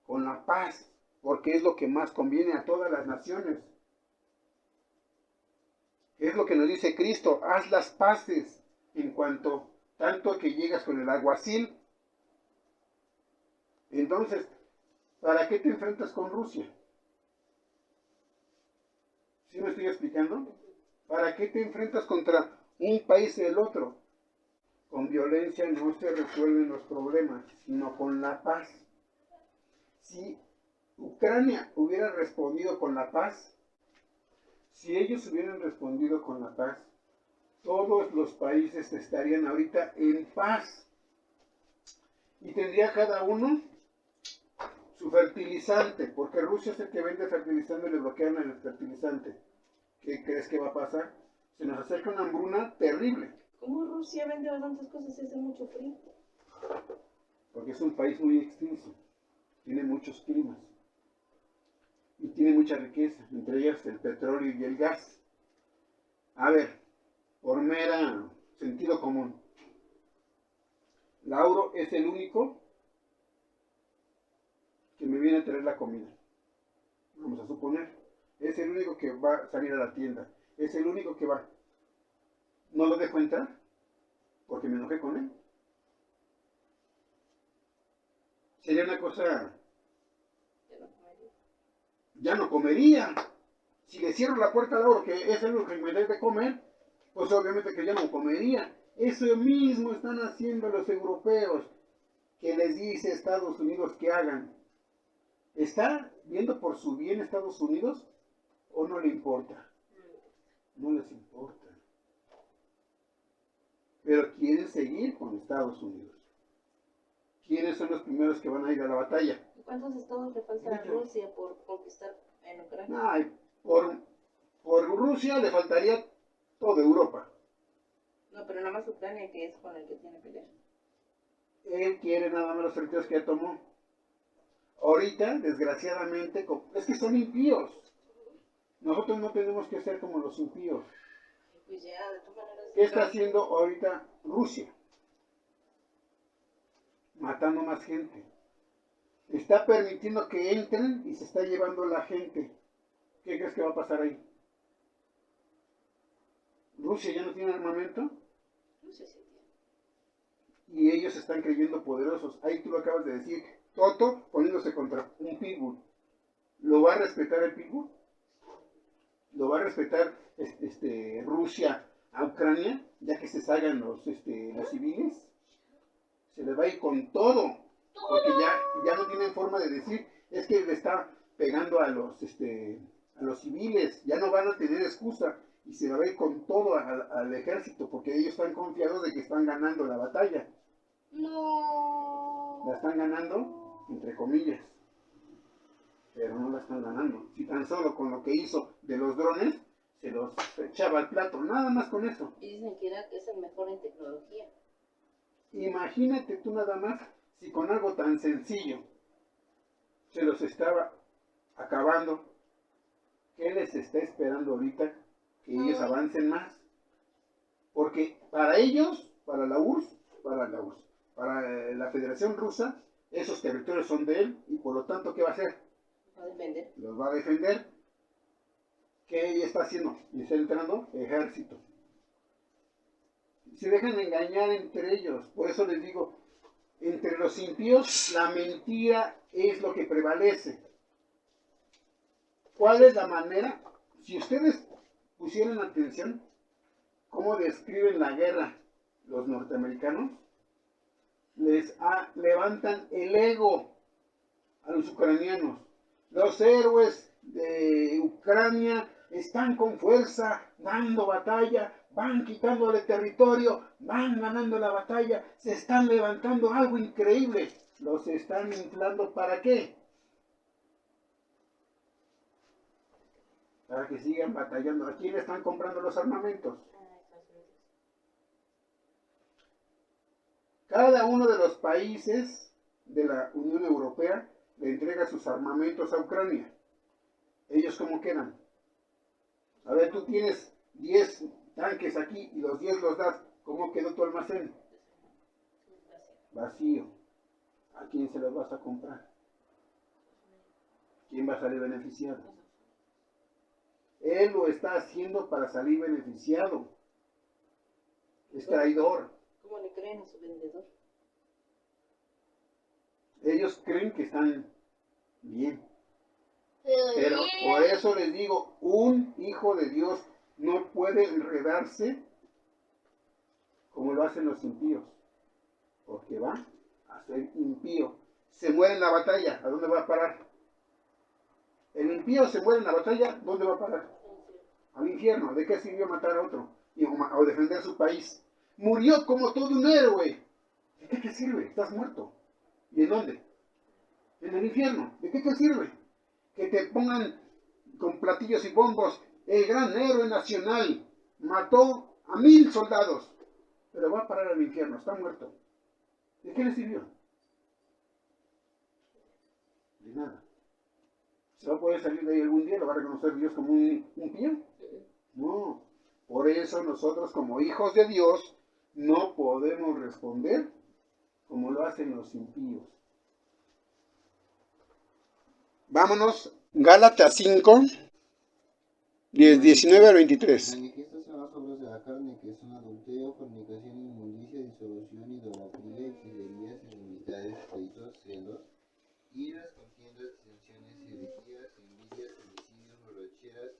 Con la paz, porque es lo que más conviene a todas las naciones. Es lo que nos dice Cristo, haz las paces en cuanto tanto que llegas con el alguacil. Entonces, ¿para qué te enfrentas con Rusia? ¿Sí me estoy explicando? ¿Para qué te enfrentas contra un país y el otro? Con violencia no se resuelven los problemas, sino con la paz. Si Ucrania hubiera respondido con la paz, si ellos hubieran respondido con la paz, todos los países estarían ahorita en paz. Y tendría cada uno su fertilizante, porque Rusia es el que vende fertilizante y le bloquean el fertilizante. ¿Qué crees que va a pasar? Se nos acerca una hambruna terrible, ¿Cómo Rusia vende bastantes cosas y hace mucho frío? porque es un país muy extenso, tiene muchos climas y tiene mucha riqueza, entre ellas el petróleo y el gas. A ver, por mera sentido común, Lauro es el único que me viene a traer la comida. Vamos a suponer, es el único que va a salir a la tienda, es el único que va. No lo dejo entrar porque me enojé con él. Sería una cosa, Ya no comería. ya no comería. Si le cierro la puerta a Lauro, que es algo que me debe de comer, pues obviamente que ya no comería. Eso mismo están haciendo los europeos, que les dice Estados Unidos que hagan. ¿Está viendo por su bien Estados Unidos o no le importa? No les importa. Pero quieren seguir con Estados Unidos. ¿Quiénes son los primeros que van a ir a la batalla? ¿Y cuántos estados le falta a Muchos. Rusia por conquistar en Ucrania? Ay, por Rusia le faltaría toda Europa. No, pero nada más Ucrania, que es con el que tiene pelea. Él quiere nada más los territorios que ya tomó. Ahorita, desgraciadamente, es que son impíos. Nosotros no tenemos que ser como los impíos. Pues ya, de todas maneras. ¿Qué está haciendo ahorita Rusia? Matando más gente. Está permitiendo que entren y se está llevando la gente. ¿Qué crees que va a pasar ahí? Rusia ya no tiene armamento Rusia sí tiene. y ellos están creyendo poderosos. Ahí tú lo acabas de decir. Toto poniéndose contra un pitbull. ¿Lo va a respetar el pitbull? ¿Lo va a respetar Rusia a Ucrania, ya que se salgan los civiles? Se les va a ir con todo, porque ya no tienen forma de decir, es que le está pegando a los civiles, ya no van a tener excusa, y se va a ir con todo al ejército, porque ellos están confiados de que están ganando la batalla. No. La están ganando, entre comillas, pero no la están ganando. Si tan solo con lo que hizo de los drones, se los echaba al plato, nada más con eso. Y dicen que Irak es el mejor en tecnología. Imagínate tú nada más si con algo tan sencillo se los estaba acabando. ¿Qué les está esperando ahorita? Que ellos avancen más. Porque para ellos, para la Federación Rusa, esos territorios son de él y por lo tanto, ¿qué va a hacer? Va a defender. Los va a defender. ¿Qué ella está haciendo? Y está entrenando ejército. Se dejan engañar entre ellos. Por eso les digo, entre los impíos la mentira es lo que prevalece. ¿Cuál es la manera? Si ustedes pusieran atención, cómo describen la guerra los norteamericanos, levantan el ego a los ucranianos. Los héroes de Ucrania están con fuerza dando batalla, van quitándole territorio, van ganando la batalla, se están levantando, algo increíble. Los están inflando, ¿para qué? Para que sigan batallando. ¿A quién están comprando los armamentos? Cada uno de los países de la Unión Europea le entrega sus armamentos a Ucrania. ¿Ellos cómo quedan? A ver, tú tienes 10 tanques aquí y los 10 los das. ¿Cómo quedó tu almacén? Vacío. ¿A quién se los vas a comprar? ¿Quién va a salir beneficiado? Él lo está haciendo para salir beneficiado. Es traidor. ¿Cómo le creen a su vendedor? Ellos creen que están bien. Pero Pero por eso les digo, un hijo de Dios no puede enredarse como lo hacen los impíos. Porque va a ser impío. Se muere en la batalla, ¿a dónde va a parar? El impío se muere en la batalla, ¿dónde va a parar? Al infierno. ¿De qué sirvió matar a otro? O defender su país. Murió como todo un héroe. ¿De qué te sirve? Estás muerto. ¿Y en dónde? En el infierno. ¿De qué te sirve? Que te pongan con platillos y bombos. El gran héroe nacional mató a 1000 soldados. Pero va a parar al infierno. Está muerto. ¿De qué le sirvió? De nada. ¿Se va a poder salir de ahí algún día? ¿Lo va a reconocer Dios como un pío? No. Por eso nosotros como hijos de Dios no podemos responder como lo hacen los impíos. Vámonos, Gálatas 5, 19 al 23. Manifiestas son las obras de la carne, que son adulterio, fornicación, inmundicia, disolución, idolatría, hechicerías, enemistades, pleitos, celos, iras, contiendas, disensiones, herejías, envidias, homicidios, borracheras,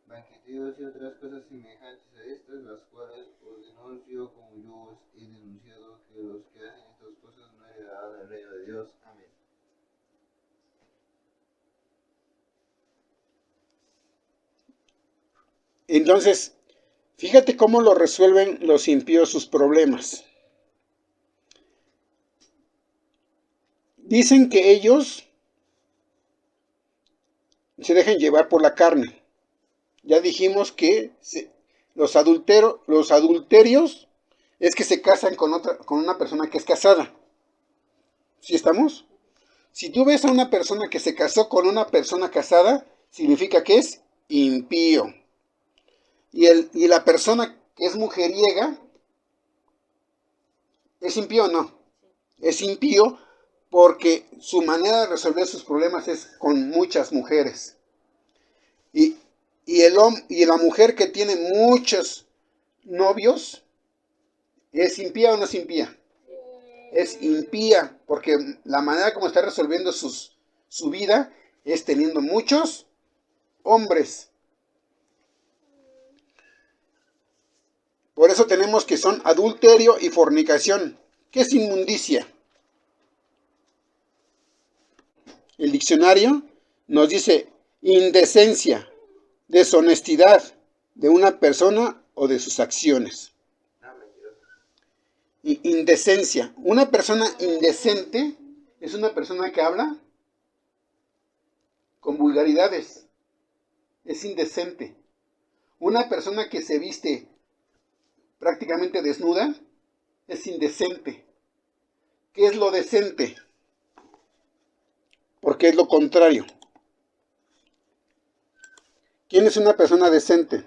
banqueteos y otras cosas semejantes a estas, las cuales os denuncio como yo os he denunciado, que los que hacen estas cosas no heredarán el reino de Dios. Amén. Entonces, fíjate cómo lo resuelven los impíos sus problemas. Dicen que ellos se dejan llevar por la carne. Ya dijimos que los adulterios es que se casan con una persona que es casada. ¿Sí estamos? Si tú ves a una persona que se casó con una persona casada, significa que es impío. Y la persona que es mujeriega, ¿es impío o no? Es impío porque su manera de resolver sus problemas es con muchas mujeres. Y la mujer que tiene muchos novios, ¿es impía o no es impía? Es impía porque la manera como está resolviendo su vida es teniendo muchos hombres. Por eso tenemos que son adulterio y fornicación. ¿Qué es inmundicia? El diccionario nos dice indecencia, deshonestidad de una persona o de sus acciones. Indecencia. Una persona indecente es una persona que habla con vulgaridades. Es indecente. Una persona que se viste prácticamente desnuda es indecente. ¿Qué es lo decente? Porque es lo contrario. ¿Quién es una persona decente?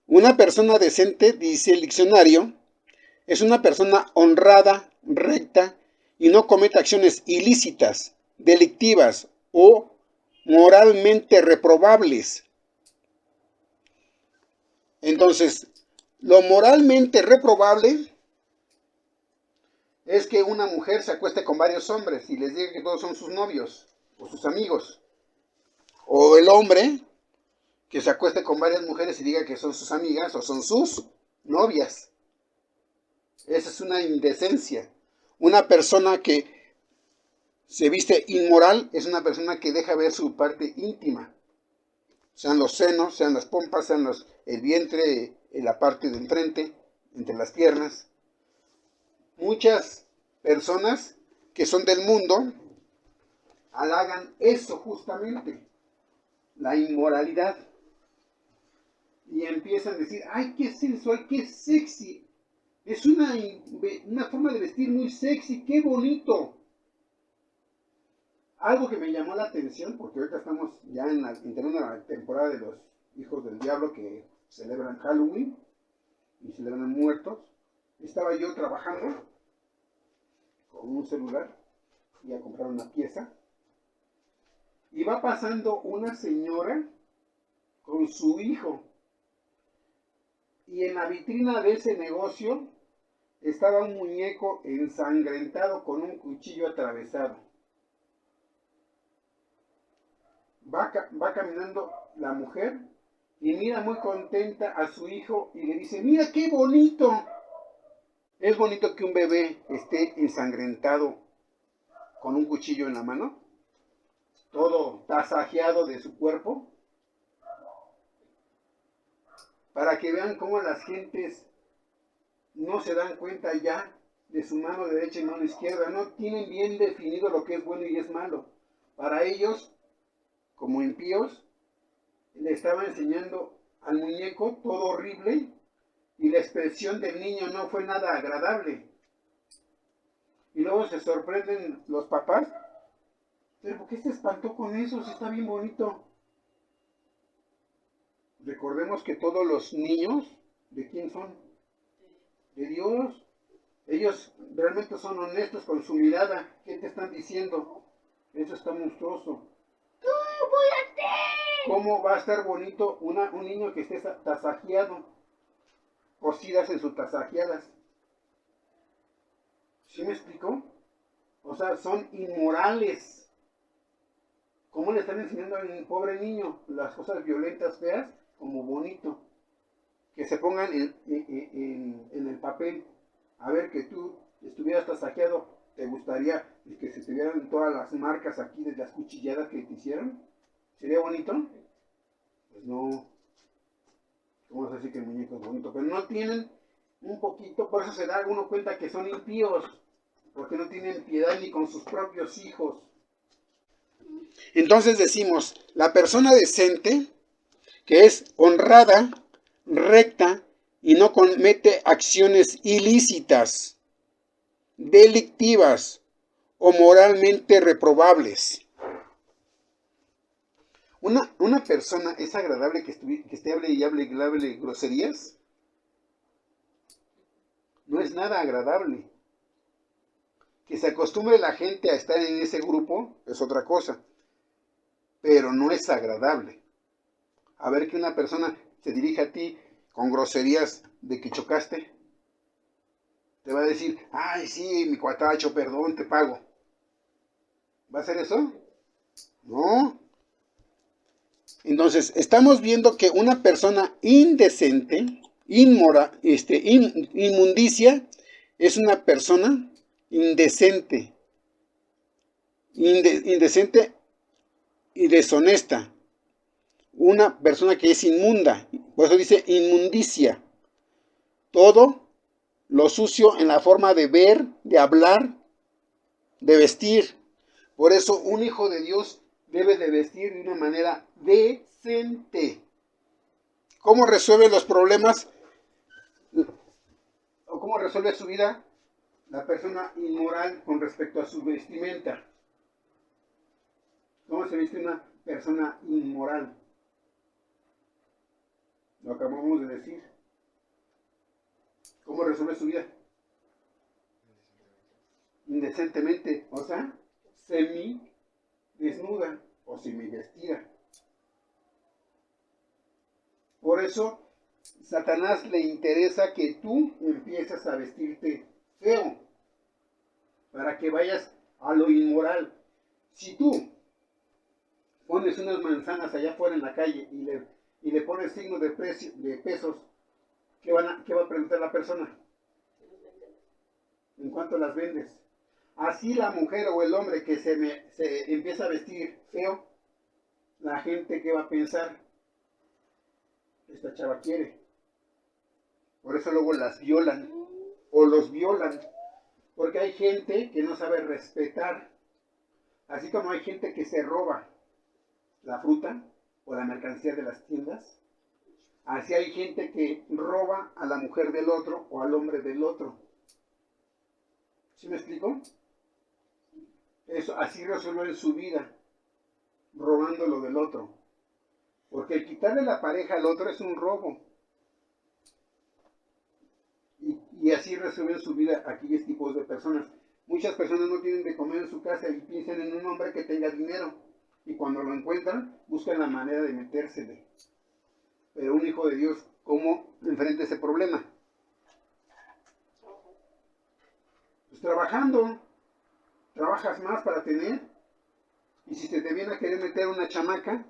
Una persona decente, dice el diccionario, es una persona honrada, recta y no comete acciones ilícitas, delictivas o moralmente reprobables. Entonces, lo moralmente reprobable es que una mujer se acueste con varios hombres y les diga que todos son sus novios o sus amigos. O el hombre que se acueste con varias mujeres y diga que son sus amigas o son sus novias. Esa es una indecencia. Una persona que se viste inmoral es una persona que deja ver su parte íntima. Sean los senos, sean las pompas, sean el vientre, la parte de enfrente, entre las piernas. Muchas personas que son del mundo halagan eso justamente, la inmoralidad. Y empiezan a decir, ay, qué sensual, qué sexy. Es una forma de vestir muy sexy, qué bonito. Algo que me llamó la atención, porque ahorita estamos ya entrando en la temporada de los hijos del diablo que celebran Halloween y celebran muertos. Estaba yo trabajando con un celular y a comprar una pieza. Y va pasando una señora con su hijo. Y en la vitrina de ese negocio estaba un muñeco ensangrentado con un cuchillo atravesado. Va caminando la mujer y mira muy contenta a su hijo y le dice, mira qué bonito. ¿Es bonito que un bebé esté ensangrentado con un cuchillo en la mano? Todo tasajeado de su cuerpo. Para que vean cómo las gentes no se dan cuenta ya de su mano derecha y mano izquierda. No tienen bien definido lo que es bueno y es malo. Para ellos, como impíos, le estaba enseñando al muñeco todo horrible y la expresión del niño no fue nada agradable. Y luego se sorprenden los papás. ¿Pero por qué se espantó con eso si está bien bonito? Recordemos que todos los niños, ¿de quién son? De Dios. Ellos realmente son honestos con su mirada. ¿Qué te están diciendo? Eso está monstruoso. ¿Cómo va a estar bonito un niño que esté tasajeado? Cosidas en sus tasajeadas. ¿Sí me explicó? O sea, son inmorales. ¿Cómo le están enseñando al pobre niño las cosas violentas, feas, como bonito? Que se pongan en el papel. A ver, que tú estuvieras tasajeado, ¿te gustaría que se te vieran todas las marcas aquí de las cuchilladas que te hicieron? ¿Sería bonito? Pues no. ¿Cómo se dice que el muñeco es bonito? Pero no tienen un poquito, por eso se da uno cuenta que son impíos, porque no tienen piedad ni con sus propios hijos. Entonces decimos, la persona decente, que es honrada, recta y no comete acciones ilícitas, delictivas o moralmente reprobables. Una persona es agradable que esté hable y hable groserías. No es nada agradable. Que se acostumbre la gente a estar en ese grupo es otra cosa. Pero no es agradable. A ver que una persona se dirija a ti con groserías de que chocaste. Te va a decir, ay, sí, mi cuatacho, perdón, te pago. ¿Va a hacer eso? No. Entonces, estamos viendo que una persona indecente, inmundicia, es una persona indecente. Indecente y deshonesta. Una persona que es inmunda. Por eso dice inmundicia. Todo lo sucio en la forma de ver, de hablar, de vestir. Por eso un hijo de Dios debe de vestir de una manera decente. ¿Cómo resuelve los problemas? ¿O cómo resuelve su vida la persona inmoral con respecto a su vestimenta? ¿Cómo se viste una persona inmoral? Lo acabamos de decir. ¿Cómo resuelve su vida? Indecentemente, o sea, semi-desnuda o semi-vestida. Por eso, Satanás le interesa que tú empieces a vestirte feo, para que vayas a lo inmoral. Si tú pones unas manzanas allá afuera en la calle y le pones signo de pesos, ¿qué va a preguntar la persona? ¿En cuánto las vendes? Así la mujer o el hombre que se empieza a vestir feo, la gente que va a pensar, esta chava quiere. Por eso luego las violan o los violan. Porque hay gente que no sabe respetar. Así como hay gente que se roba la fruta o la mercancía de las tiendas, así hay gente que roba a la mujer del otro o al hombre del otro. ¿Sí me explico? Eso, así resuelven su vida, robando lo del otro. Porque el quitarle la pareja al otro es un robo. Y así resuelven su vida aquellos tipos de personas. Muchas personas no tienen de comer en su casa y piensan en un hombre que tenga dinero. Y cuando lo encuentran, buscan la manera de metérsele. Pero un hijo de Dios, ¿cómo enfrenta ese problema? Pues trabajando. Trabajas más para tener. Y si se te viene a querer meter una chamaca,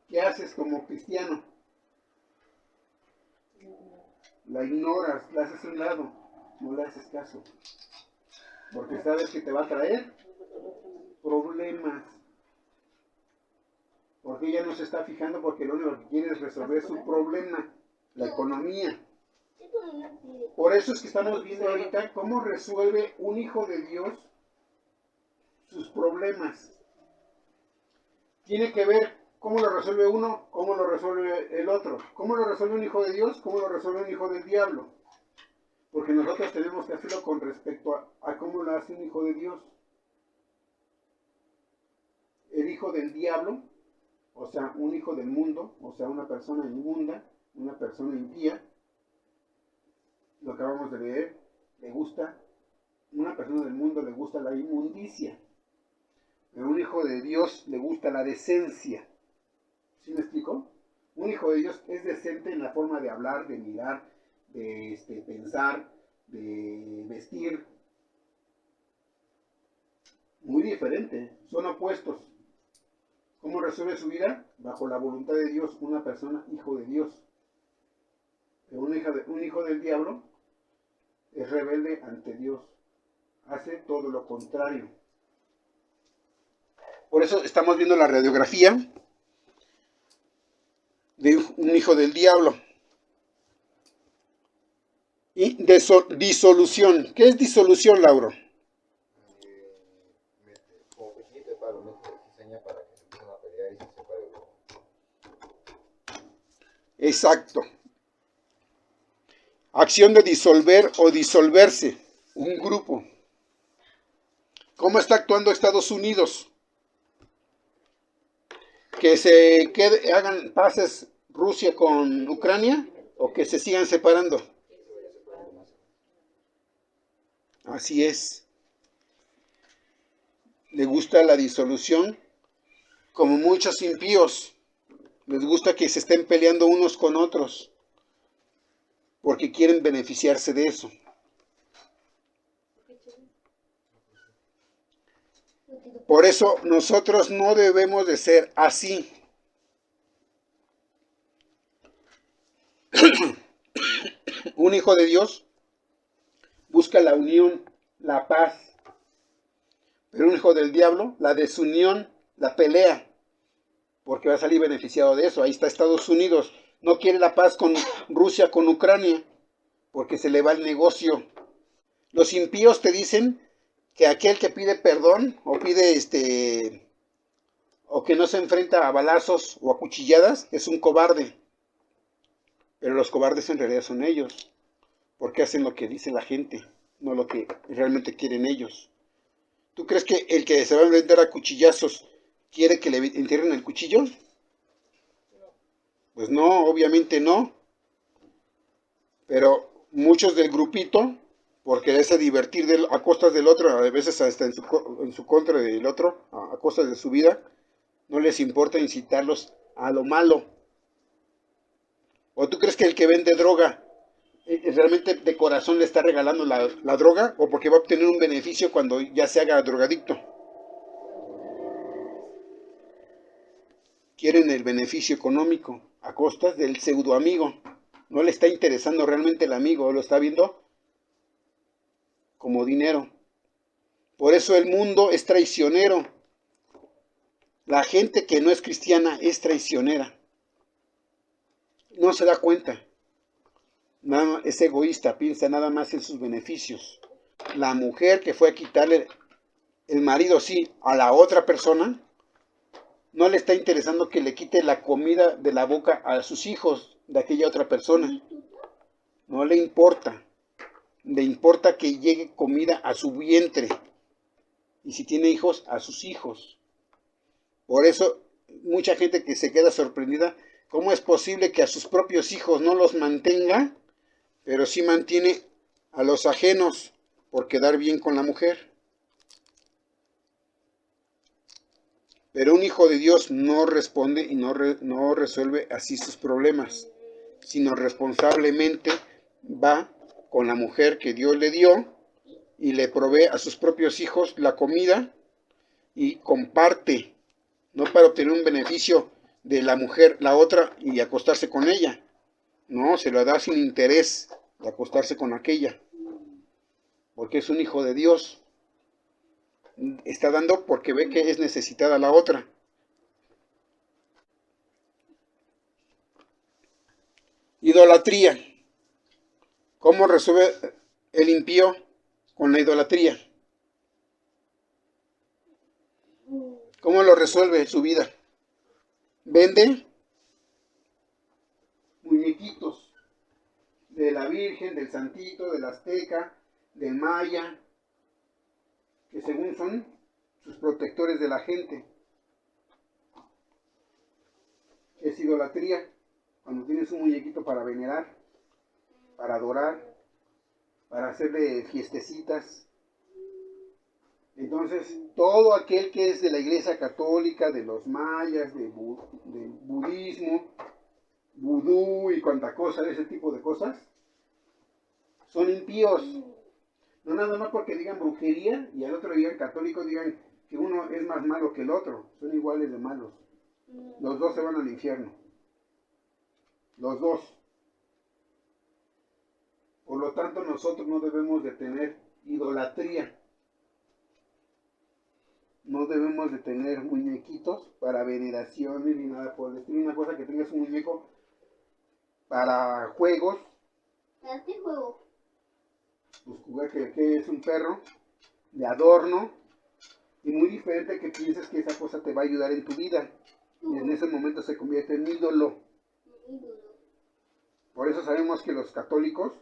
¿qué haces como cristiano? La ignoras, la haces a un lado, no le haces caso. Porque sabes que te va a traer problemas. Porque ella no se está fijando porque lo único que quiere es resolver su problema, la economía. Por eso es que estamos viendo ahorita cómo resuelve un hijo de Dios sus problemas. Tiene que ver cómo lo resuelve uno, cómo lo resuelve el otro. ¿Cómo lo resuelve un hijo de Dios? ¿Cómo lo resuelve un hijo del diablo? Porque nosotros tenemos que hacerlo con respecto a cómo lo hace un hijo de Dios. El hijo del diablo, o sea, un hijo del mundo, o sea, una persona inmunda, una persona impía, lo acabamos de leer, le gusta, una persona del mundo le gusta la inmundicia, pero un hijo de Dios le gusta la decencia. ¿Sí me explico? Un hijo de Dios es decente en la forma de hablar, de mirar, de pensar, de vestir. Muy diferente, son opuestos. ¿Cómo resuelve su vida? Bajo la voluntad de Dios, una persona hijo de Dios. Pero un hijo del diablo es rebelde ante Dios. Hace todo lo contrario. Por eso estamos viendo la radiografía de un hijo del diablo. Y disolución. ¿Qué es disolución, Lauro? Como cuchillito de palo, mete cizaña para que se empiecen a pelear y se separe el grupo. Exacto. Acción de disolver o disolverse. Un grupo. ¿Cómo está actuando Estados Unidos? Que hagan paces Rusia con Ucrania o que se sigan separando. Así es. Le gusta la disolución, como muchos impíos. Les gusta que se estén peleando unos con otros, porque quieren beneficiarse de eso. Por eso nosotros no debemos de ser así. Un hijo de Dios busca la unión, la paz. Pero un hijo del diablo, la desunión, la pelea, porque va a salir beneficiado de eso. Ahí está Estados Unidos. No quiere la paz con Rusia, con Ucrania, porque se le va el negocio. Los impíos te dicen que aquel que pide perdón o pide o que no se enfrenta a balazos o a cuchilladas es un cobarde. Pero los cobardes en realidad son ellos, porque hacen lo que dice la gente, no lo que realmente quieren ellos. ¿Tú crees que el que se va a enfrentar a cuchillazos quiere que le entierren el cuchillo? Pues no, obviamente no. Pero muchos del grupito, por quererse divertir a costas del otro, a veces hasta en su contra del otro, a costas de su vida, no les importa incitarlos a lo malo. ¿O tú crees que el que vende droga realmente de corazón le está regalando la droga o porque va a obtener un beneficio cuando ya se haga drogadicto? Quieren el beneficio económico a costas del pseudo amigo. No le está interesando realmente el amigo, lo está viendo como como dinero. Por eso el mundo es traicionero. La gente que no es cristiana es traicionera. No se da cuenta. Es egoísta, piensa nada más en sus beneficios. La mujer que fue a quitarle el marido, sí, a la otra persona, no le está interesando que le quite la comida de la boca a sus hijos de aquella otra persona. No le importa. Le importa que llegue comida a su vientre. Y si tiene hijos, a sus hijos. Por eso, mucha gente que se queda sorprendida, ¿cómo es posible que a sus propios hijos no los mantenga, pero sí mantiene a los ajenos por quedar bien con la mujer? Pero un hijo de Dios no responde y no resuelve así sus problemas, sino responsablemente va con la mujer que Dios le dio y le provee a sus propios hijos la comida y comparte, no para obtener un beneficio de la mujer, la otra, y acostarse con ella. No, se lo da sin interés de acostarse con aquella, porque es un hijo de Dios. Está dando porque ve que es necesitada la otra. Idolatría. ¿Cómo resuelve el impío con la idolatría? ¿Cómo lo resuelve su vida? Vende muñequitos de la Virgen, del Santito, del Azteca, del Maya, que según son sus protectores de la gente. Es idolatría cuando tienes un muñequito para venerar, para adorar, para hacerle fiestecitas. Entonces, todo aquel que es de la Iglesia Católica, de los mayas, del budismo, vudú y cuanta cosa, de ese tipo de cosas, son impíos. No nada más porque digan brujería y al otro digan católico, digan que uno es más malo que el otro. Son iguales de malos. Los dos se van al infierno. Los dos. Por lo tanto, nosotros no debemos de tener idolatría. No debemos de tener muñequitos para veneraciones ni nada por el estilo. Una cosa que tengas un muñeco para juegos. ¿Para qué juego? Pues jugar que es un perro de adorno. Y muy diferente que pienses que esa cosa te va a ayudar en tu vida. Y en ese momento se convierte en ídolo. Por eso sabemos que los católicos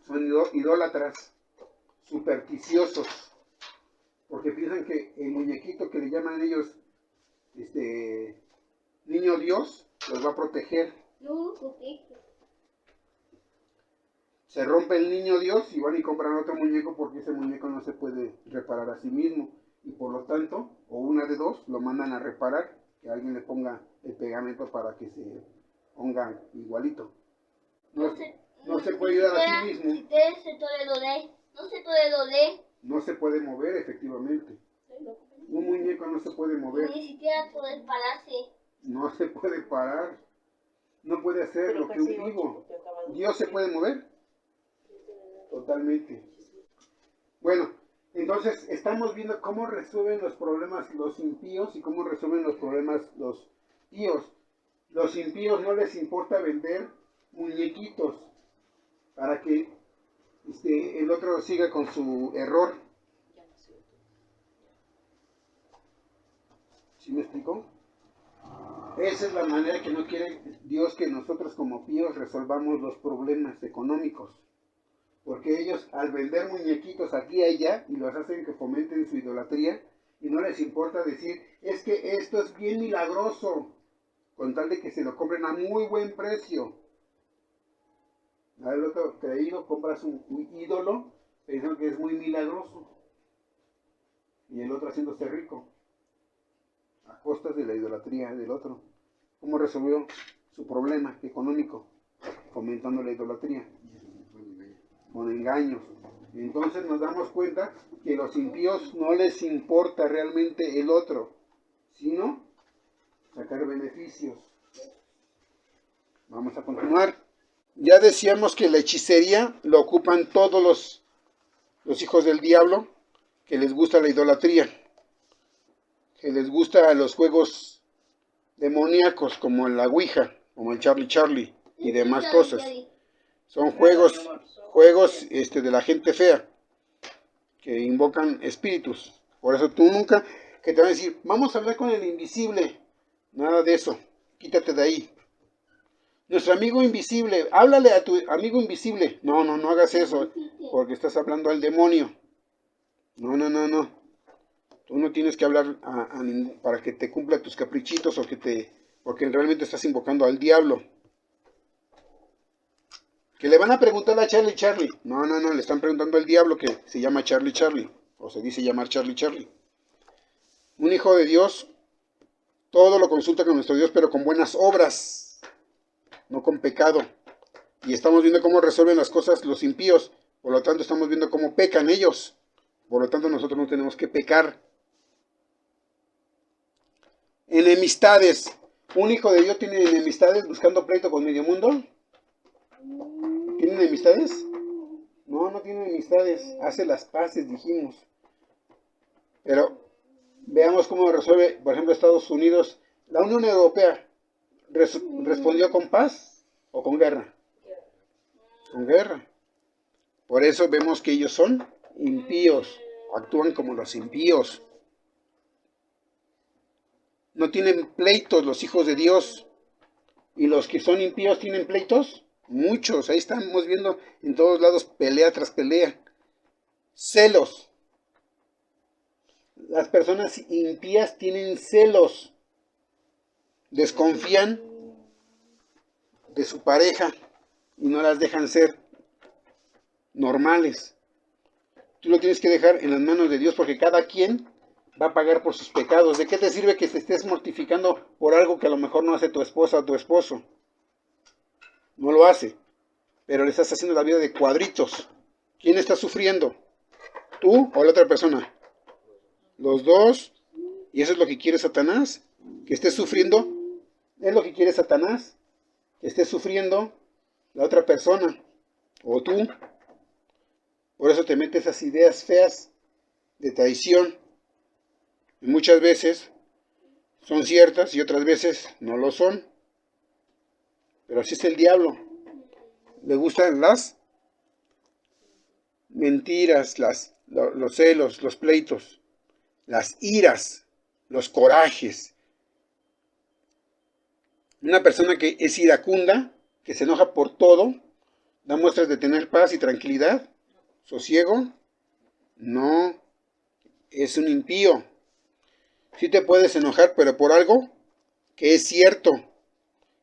son idólatras, supersticiosos, porque piensan que el muñequito que le llaman ellos niño Dios los va a proteger. No, porque Se rompe el niño Dios y van y compran otro muñeco porque ese muñeco no se puede reparar a sí mismo y por lo tanto, o una de dos, lo mandan a reparar, que alguien le ponga el pegamento para que se ponga igualito. No se puede ayudar a sí mismo. No se puede mover, efectivamente. Un muñeco no se puede mover. Ni siquiera poder pararse. No se puede parar. No puede hacer lo que un vivo. ¿Dios se puede mover? Totalmente. Bueno, entonces estamos viendo cómo resuelven los problemas los impíos y cómo resuelven los problemas los píos. Los impíos no les importa vender muñequitos para que el otro siga con su error. ¿Sí me explico? Esa es la manera que no quiere Dios que nosotros como píos resolvamos los problemas económicos. Porque ellos al vender muñequitos aquí y allá y los hacen que fomenten su idolatría y no les importa decir, es que esto es bien milagroso, con tal de que se lo compren a muy buen precio. El otro creído, compras un ídolo pensando que es muy milagroso y el otro haciéndose rico a costas de la idolatría del otro. ¿Cómo resolvió su problema económico? Fomentando la idolatría con engaños. Entonces nos damos cuenta que los impíos no les importa realmente el otro, sino sacar beneficios. Vamos a continuar. Ya decíamos que la hechicería lo ocupan todos los hijos del diablo, que les gusta la idolatría, que les gusta los juegos demoníacos como la Ouija, como el Charlie Charlie y demás cosas. Son juegos de la gente fea, que invocan espíritus. Por eso tú nunca, que te van a decir, vamos a hablar con el invisible. Nada de eso, quítate de ahí. Nuestro amigo invisible, háblale a tu amigo invisible. No, no, no hagas eso, porque estás hablando al demonio. No, no, no, no. Tú no tienes que hablar para que te cumpla tus caprichitos porque realmente estás invocando al diablo. Que le van a preguntar a Charlie Charlie. No, no, no, le están preguntando al diablo que se llama Charlie Charlie. O se dice llamar Charlie Charlie. Un hijo de Dios, todo lo consulta con nuestro Dios, pero con buenas obras. No con pecado. Y estamos viendo cómo resuelven las cosas los impíos. Por lo tanto, estamos viendo cómo pecan ellos. Por lo tanto, nosotros no tenemos que pecar. Enemistades. ¿Un hijo de Dios tiene enemistades buscando pleito con medio mundo? ¿Tiene enemistades? No, no tiene enemistades. Hace las paces, dijimos. Pero veamos cómo resuelve, por ejemplo, Estados Unidos. La Unión Europea respondió con paz o con guerra. Con guerra. Por eso vemos que ellos son impíos. Actúan como los impíos. No tienen pleitos los hijos de Dios. ¿Y los que son impíos tienen pleitos? Muchos. Ahí estamos viendo en todos lados pelea tras pelea. Celos. Las personas impías tienen celos. Desconfían de su pareja y no las dejan ser normales. Tú lo tienes que dejar en las manos de Dios porque cada quien va a pagar por sus pecados. ¿De qué te sirve que te estés mortificando por algo que a lo mejor no hace tu esposa o tu esposo? No lo hace, pero le estás haciendo la vida de cuadritos. ¿Quién está sufriendo? ¿Tú o la otra persona? Los dos. ¿Y eso es lo que quiere Satanás? ¿Que estés sufriendo? ¿Es lo que quiere Satanás? Que estés sufriendo la otra persona o tú. Por eso te metes esas ideas feas de traición. Y muchas veces son ciertas y otras veces no lo son. Pero así es el diablo. Le gustan las mentiras, los celos, los pleitos, las iras, los corajes. Una persona que es iracunda, que se enoja por todo, da muestras de tener paz y tranquilidad, sosiego. No, es un impío. Sí te puedes enojar, pero por algo que es cierto,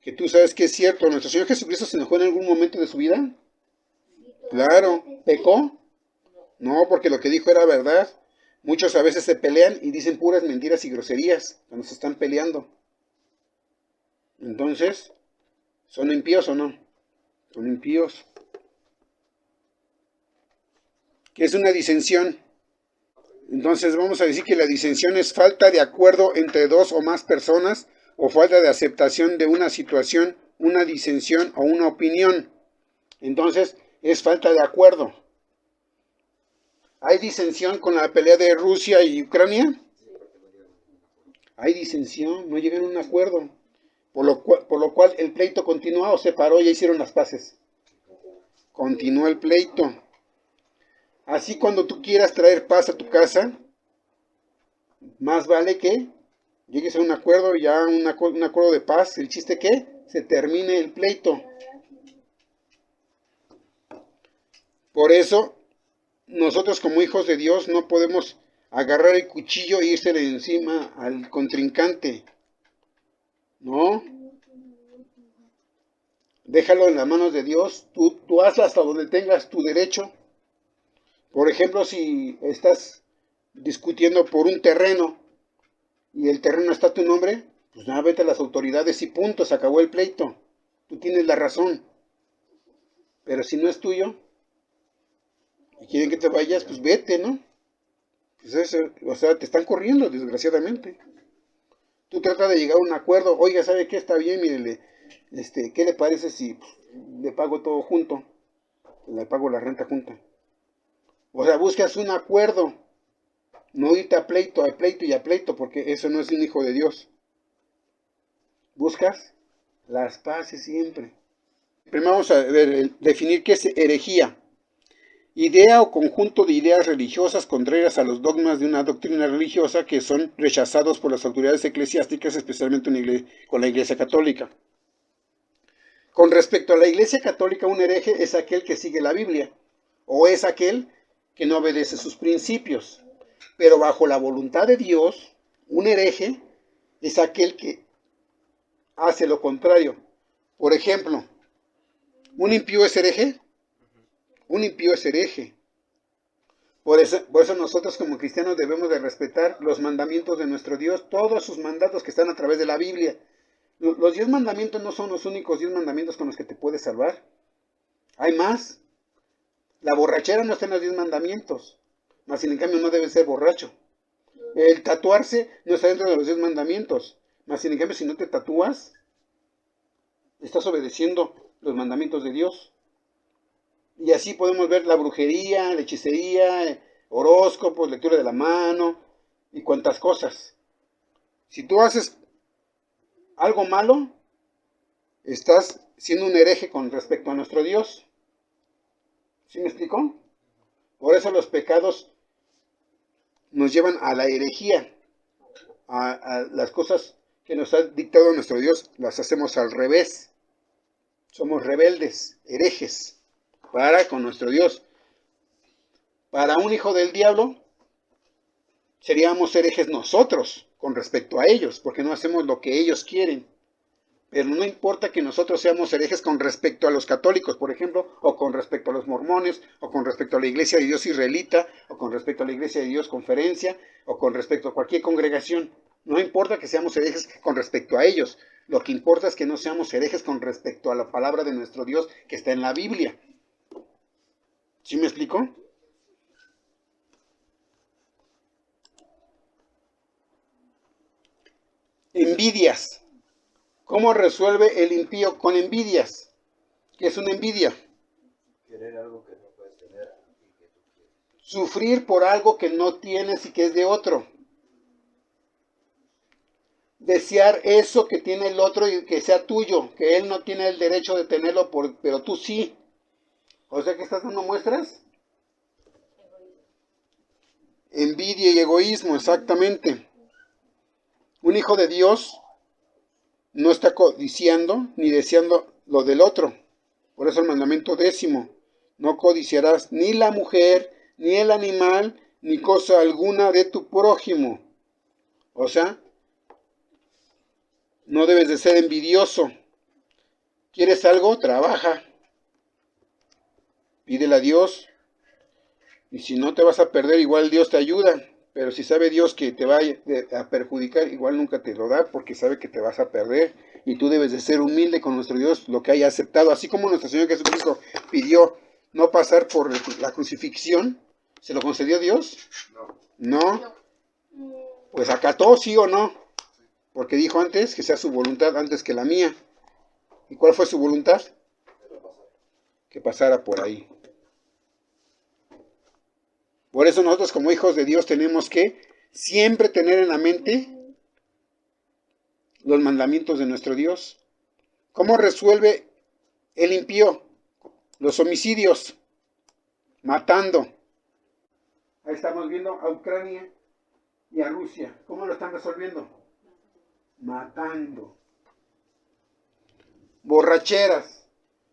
que tú sabes que es cierto. ¿Nuestro Señor Jesucristo se enojó en algún momento de su vida? Claro. ¿Pecó? No, porque lo que dijo era verdad. Muchos a veces se pelean y dicen puras mentiras y groserías cuando se están peleando. Entonces, ¿son impíos o no? Son impíos. ¿Qué es una disensión? Entonces vamos a decir que la disensión es falta de acuerdo entre dos o más personas o falta de aceptación de una situación, una disensión o una opinión. Entonces es falta de acuerdo. ¿Hay disensión con la pelea de Rusia y Ucrania? Hay disensión, no llegan a un acuerdo. Por lo cual el pleito continuó o se paró y ya hicieron las paces. Continuó el pleito. Así cuando tú quieras traer paz a tu casa, más vale que llegues a un acuerdo, ya un acuerdo de paz. El chiste que se termine el pleito. Por eso, nosotros como hijos de Dios no podemos agarrar el cuchillo e irse encima al contrincante. No. Déjalo en las manos de Dios. Tú hazlo hasta donde tengas tu derecho. Por ejemplo, si estás discutiendo por un terreno y el terreno está a tu nombre, pues nada, vete a las autoridades y punto, se acabó el pleito. Tú tienes la razón. Pero si no es tuyo y quieren que te vayas, pues vete, ¿no? Pues o sea, te están corriendo, desgraciadamente. Tú trata de llegar a un acuerdo. Oiga, ¿sabe qué? Está bien, mírele. ¿Qué le parece si le pago todo junto, le pago la renta junta. O sea, buscas un acuerdo, no irte a pleito y a pleito, porque eso no es un hijo de Dios. Buscas las paces siempre. Primero vamos a ver, definir qué es herejía. Idea o conjunto de ideas religiosas contrarias a los dogmas de una doctrina religiosa que son rechazados por las autoridades eclesiásticas, especialmente con la Iglesia Católica. Con respecto a la Iglesia Católica, un hereje es aquel que sigue la Biblia, o es aquel que no obedece sus principios. Pero bajo la voluntad de Dios, un hereje es aquel que hace lo contrario. Por ejemplo, ¿un impío es hereje? Un impío es hereje. Por eso nosotros como cristianos debemos de respetar los mandamientos de nuestro Dios, todos sus mandatos que están a través de la Biblia. Los 10 mandamientos no son los únicos 10 mandamientos con los que te puedes salvar. Hay más. La borrachera no está en los 10 mandamientos, mas sin en cambio no debe ser borracho. El tatuarse no está dentro de los 10 mandamientos, mas sin en cambio si no te tatúas, estás obedeciendo los mandamientos de Dios. Y así podemos ver la brujería, la hechicería, horóscopos, lectura de la mano y cuantas cosas. Si tú haces algo malo, estás siendo un hereje con respecto a nuestro Dios. ¿Sí me explicó? Por eso los pecados nos llevan a la herejía. A las cosas que nos ha dictado nuestro Dios, las hacemos al revés. Somos rebeldes, herejes para con nuestro Dios. Para un hijo del diablo, seríamos herejes nosotros con respecto a ellos, porque no hacemos lo que ellos quieren. Pero no importa que nosotros seamos herejes con respecto a los católicos, por ejemplo, o con respecto a los mormones, o con respecto a la Iglesia de Dios israelita, o con respecto a la Iglesia de Dios conferencia, o con respecto a cualquier congregación. No importa que seamos herejes con respecto a ellos. Lo que importa es que no seamos herejes con respecto a la palabra de nuestro Dios que está en la Biblia. ¿Sí me explico? Envidias. ¿Cómo resuelve el impío con envidias? ¿Qué es una envidia? Querer algo que no puedes tener y que tú quieres. Sufrir por algo que no tienes y que es de otro. Desear eso que tiene el otro y que sea tuyo, que él no tiene el derecho de tenerlo, pero tú sí. O sea que estás dando muestras. Envidia y egoísmo, exactamente. Un hijo de Dios no está codiciando ni deseando lo del otro. Por eso el mandamiento 10, no codiciarás ni la mujer, ni el animal, ni cosa alguna de tu prójimo. O sea, no debes de ser envidioso. ¿Quieres algo? Trabaja. Pídele a Dios. Y si no te vas a perder, igual Dios te ayuda. Pero si sabe Dios que te va a perjudicar, igual nunca te lo da porque sabe que te vas a perder. Y tú debes de ser humilde con nuestro Dios, lo que haya aceptado. Así como nuestro Señor Jesucristo pidió no pasar por la crucifixión, ¿se lo concedió Dios? No. Pues acató, sí o no. Porque dijo antes que sea su voluntad antes que la mía. ¿Y cuál fue su voluntad? Que pasara por ahí. Por eso nosotros como hijos de Dios tenemos que siempre tener en la mente los mandamientos de nuestro Dios. ¿Cómo resuelve el impío? Los homicidios, matando. Ahí estamos viendo a Ucrania y a Rusia. ¿Cómo lo están resolviendo? Matando. Borracheras.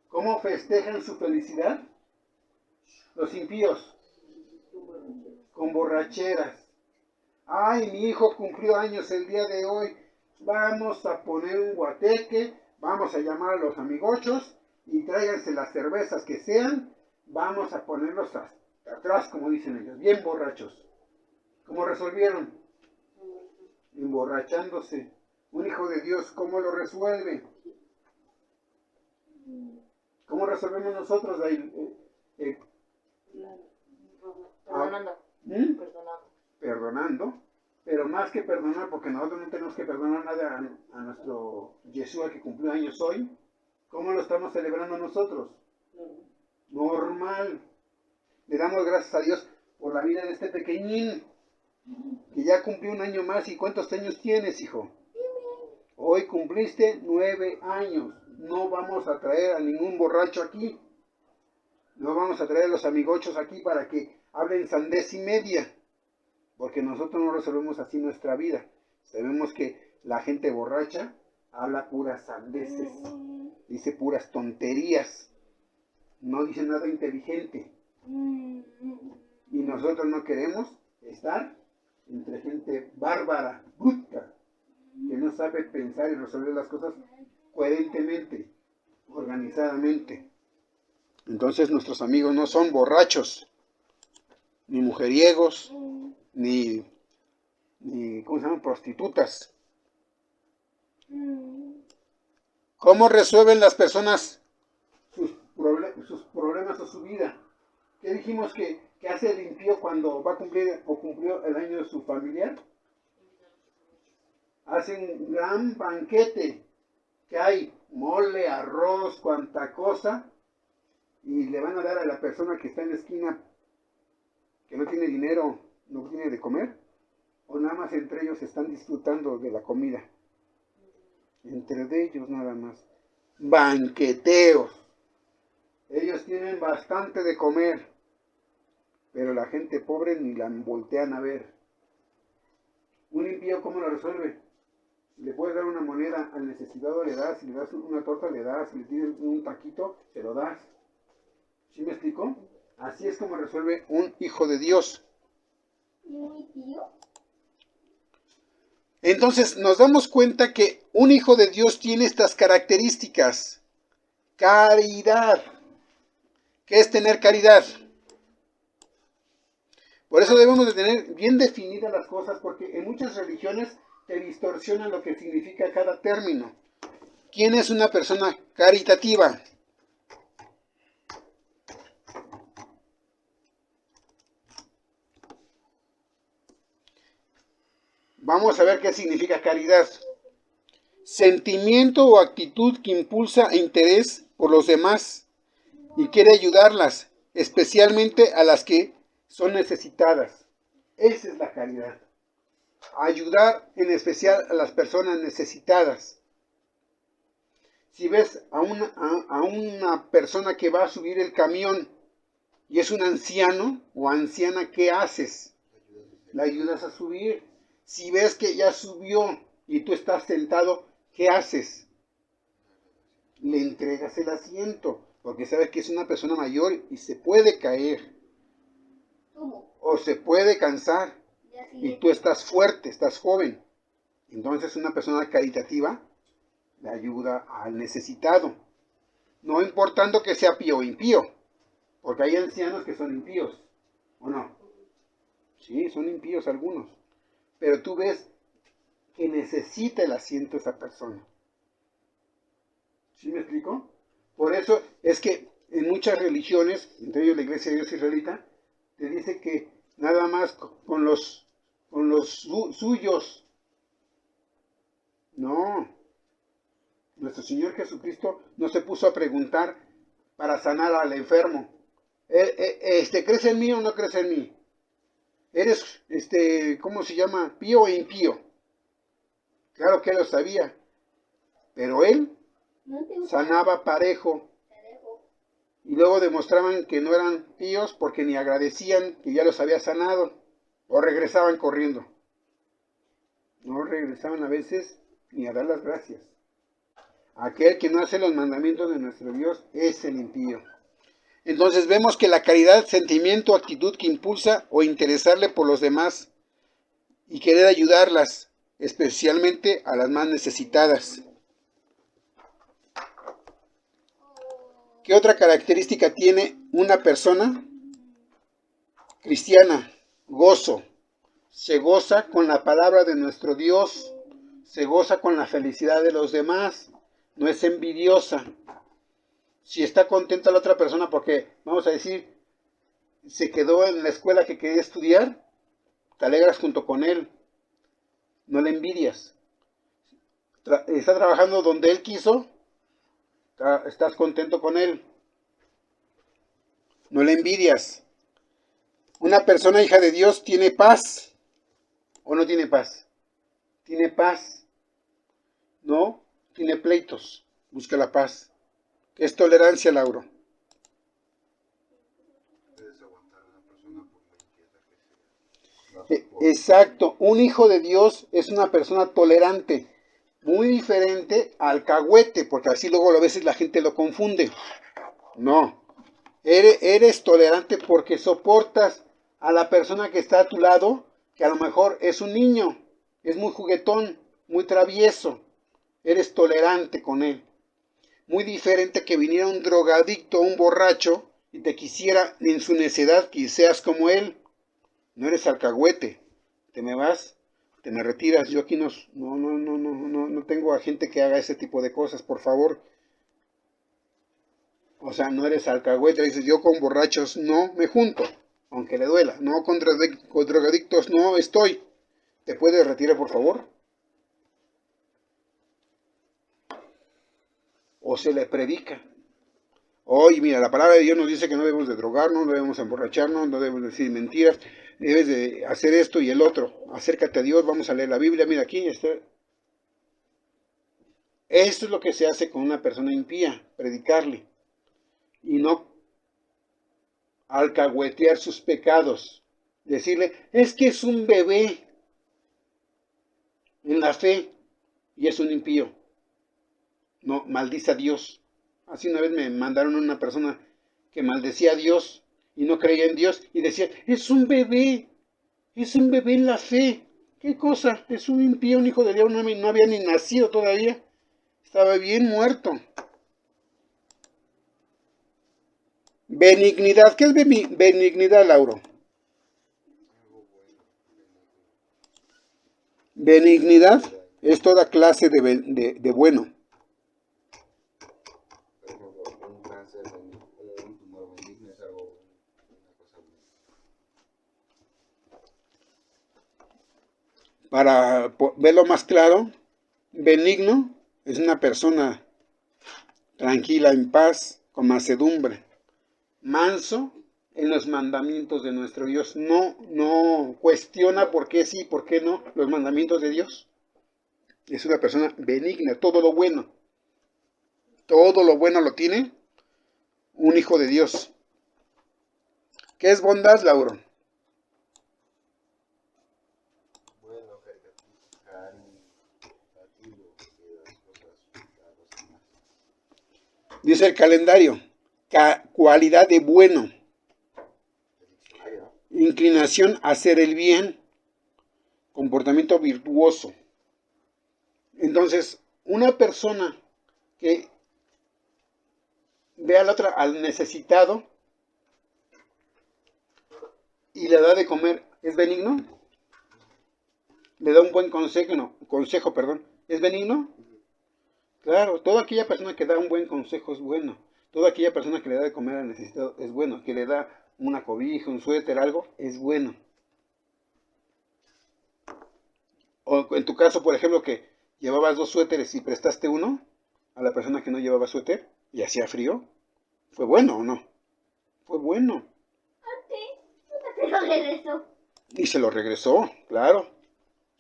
¿Cómo festejan su felicidad? Los impíos. Con borracheras. Ay, mi hijo cumplió años el día de hoy. Vamos a poner un guateque. Vamos a llamar a los amigochos y tráiganse las cervezas que sean. Vamos a ponerlos atrás, como dicen ellos, bien borrachos. ¿Cómo resolvieron? Emborrachándose. Un hijo de Dios, ¿cómo lo resuelve? ¿Cómo resolvemos nosotros ahí? Perdonando. Perdonando, pero más que perdonar, porque nosotros no tenemos que perdonar nada a nuestro Yeshua que cumplió años hoy, ¿Cómo lo estamos celebrando nosotros? Normal. Le damos gracias a Dios por la vida de este pequeñín, que ya cumplió un año más. ¿Y cuántos años tienes, hijo? Hoy cumpliste 9 años. No vamos a traer a ningún borracho aquí. No vamos a traer a los amigochos aquí para que hablen sandez y media. Porque nosotros no resolvemos así nuestra vida. Sabemos que la gente borracha habla puras sandeces. Dice puras tonterías. No dice nada inteligente. Y nosotros no queremos estar entre gente bárbara, bruta, que no sabe pensar y resolver las cosas coherentemente, organizadamente. Entonces nuestros amigos no son borrachos, ni mujeriegos, ni ¿cómo se llaman? Prostitutas. ¿Cómo resuelven las personas sus problemas o su vida? ¿Qué dijimos que hace el impío cuando va a cumplir o cumplió el año de su familiar? Hacen un gran banquete, que hay mole, arroz, cuanta cosa, y le van a dar a la persona que está en la esquina, que no tiene dinero, no tiene de comer, o nada más entre ellos están disfrutando de la comida. Entre ellos nada más. Banqueteos. Ellos tienen bastante de comer, pero la gente pobre ni la voltean a ver. Un impío, ¿cómo lo resuelve? Si le puedes dar una moneda al necesitado, le das. Si le das una torta, le das. Si le tienes un taquito, se lo das. ¿Sí me explico? Así es como resuelve un hijo de Dios. ¿Y mi tío? Entonces nos damos cuenta que un hijo de Dios tiene estas características. Caridad. ¿Qué es tener caridad? Por eso debemos de tener bien definidas las cosas, porque en muchas religiones te distorsionan lo que significa cada término. ¿Quién es una persona caritativa? Vamos a ver qué significa caridad. Sentimiento o actitud que impulsa interés por los demás y quiere ayudarlas, especialmente a las que son necesitadas. Esa es la caridad. Ayudar en especial a las personas necesitadas. Si ves a una persona que va a subir el camión y es un anciano o anciana, ¿qué haces? La ayudas a subir. Si ves que ya subió y tú estás sentado, ¿qué haces? Le entregas el asiento, porque sabes que es una persona mayor y se puede caer. ¿Cómo? O se puede cansar. Ya sí. Y tú estás fuerte, estás joven. Entonces una persona caritativa le ayuda al necesitado. No importando que sea pío o impío. Porque hay ancianos que son impíos. ¿O no? Sí, son impíos algunos. Pero tú ves que necesita el asiento esa persona. ¿Sí me explico? Por eso es que en muchas religiones, entre ellos la Iglesia de Dios Israelita, te dice que nada más con los suyos. No. Nuestro Señor Jesucristo no se puso a preguntar para sanar al enfermo. ¿Crees en mí o no crees en mí? ¿Eres, cómo se llama, pío o impío? Claro que él lo sabía, pero él No te sanaba parejo. Y luego demostraban que no eran píos porque ni agradecían que ya los había sanado, o regresaban corriendo. No regresaban a veces ni a dar las gracias. Aquel que no hace los mandamientos de nuestro Dios es el impío. Entonces vemos que la caridad, sentimiento, actitud que impulsa o interesarle por los demás y querer ayudarlas, especialmente a las más necesitadas. ¿Qué otra característica tiene una persona cristiana? Gozo. Se goza con la palabra de nuestro Dios. Se goza con la felicidad de los demás. No es envidiosa. Si está contenta la otra persona porque, vamos a decir, se quedó en la escuela que quería estudiar, te alegras junto con él. No le envidias. Está trabajando donde él quiso, Estás contento con él. No le envidias. Una persona hija de Dios tiene paz o no tiene paz. Tiene paz. No tiene pleitos. Busca la paz. ¿Qué es tolerancia, Lauro? Puedes aguantar a una persona por muy inquieta que sea. No Exacto. Un hijo de Dios es una persona tolerante. Muy diferente al alcahuete, porque así luego a veces la gente lo confunde. No. Eres tolerante porque soportas a la persona que está a tu lado, que a lo mejor es un niño, es muy juguetón, muy travieso. Eres tolerante con él. Muy diferente que viniera un drogadicto o un borracho y te quisiera en su necedad que seas como él. No eres alcahuete. Te me vas, te me retiras. Yo aquí no tengo a gente que haga ese tipo de cosas, por favor. O sea, no eres alcahuete. Dices, yo con borrachos no me junto, aunque le duela. No, con drogadictos no estoy. ¿Te puedes retirar, por favor? O se le predica. Hoy, mira, la palabra de Dios nos dice que no debemos de drogarnos, no debemos emborracharnos, no debemos decir mentiras, debes de hacer esto y el otro. Acércate a Dios, vamos a leer la Biblia, mira aquí está. Esto es lo que se hace con una persona impía, predicarle. Y no alcahuetear sus pecados. Decirle, es que es un bebé en la fe y es un impío. No, maldice a Dios. Así una vez me mandaron a una persona que maldecía a Dios y no creía en Dios y decía, es un bebé en la fe. ¿Qué cosa? Es un impío, un hijo de Dios, no había ni nacido todavía. Estaba bien muerto. Benignidad. ¿Qué es benignidad, Lauro? Benignidad es toda clase de bueno. Por ejemplo, un cáncer, un tumor benigno es algo, una cosa buena. Para verlo más claro, benigno es una persona tranquila, en paz, con mansedumbre, manso en los mandamientos de nuestro Dios. No cuestiona por qué sí, por qué no los mandamientos de Dios. Es una persona benigna, todo lo bueno lo tiene un hijo de Dios. ¿Qué es bondad, Lauro? Bueno, caritativo, de las cosas a los demás. Dice el calendario, cualidad de bueno, inclinación a hacer el bien, comportamiento virtuoso. Entonces, una persona que ve al necesitado y le da de comer, ¿es benigno? Le da un buen consejo, ¿es benigno? Claro, toda aquella persona que da un buen consejo es bueno. Toda aquella persona que le da de comer al necesitado es bueno. Que le da una cobija, un suéter, algo, es bueno. O en tu caso, por ejemplo, que llevabas 2 suéteres y prestaste uno a la persona que no llevaba suéter y hacía frío. ¿Fue bueno o no? Fue bueno. Te lo regreso. Y se lo regresó, claro.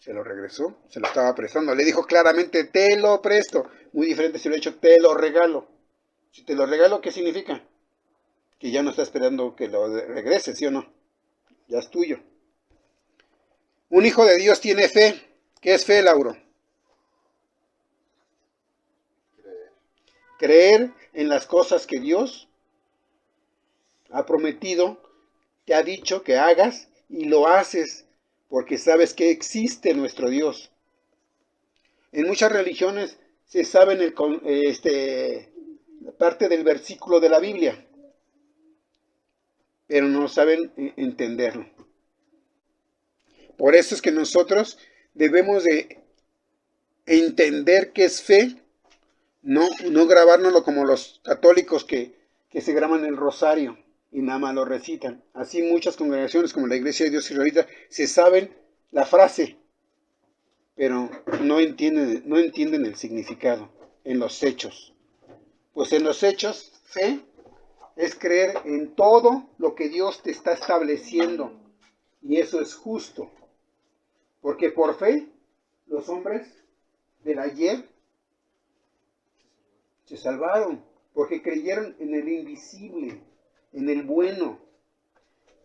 Se lo regresó, se lo estaba prestando. Le dijo claramente, te lo presto. Muy diferente si lo he hecho, te lo regalo. Si te lo regalo, ¿qué significa? Que ya no está esperando que lo regrese, ¿sí o no? Ya es tuyo. Un hijo de Dios tiene fe. ¿Qué es fe, Lauro? Creer en las cosas que Dios ha prometido, te ha dicho que hagas y lo haces porque sabes que existe nuestro Dios. En muchas religiones se saben parte del versículo de la Biblia, pero no saben entenderlo. Por eso es que nosotros debemos de entender qué es fe, no grabárnoslo como los católicos que se graban el rosario y nada más lo recitan. Así muchas congregaciones como la Iglesia de Dios Israelita se saben la frase, pero no entienden el significado en los hechos. Pues en los hechos, fe es creer en todo lo que Dios te está estableciendo. Y eso es justo. Porque por fe, los hombres del ayer se salvaron. Porque creyeron en el invisible, en el bueno.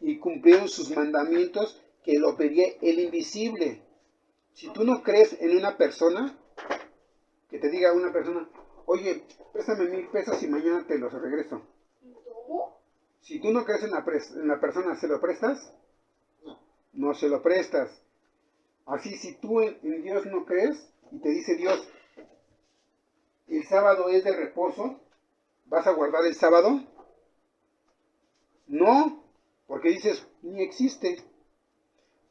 Y cumplieron sus mandamientos que lo pedía el invisible. Si tú no crees en una persona, que te diga una persona, oye, préstame 1,000 pesos y mañana te los regreso. Si tú no crees en la persona, ¿se lo prestas? No se lo prestas. Así, si tú en Dios no crees y te dice Dios, el sábado es de reposo, ¿vas a guardar el sábado? No, porque dices, ni existe.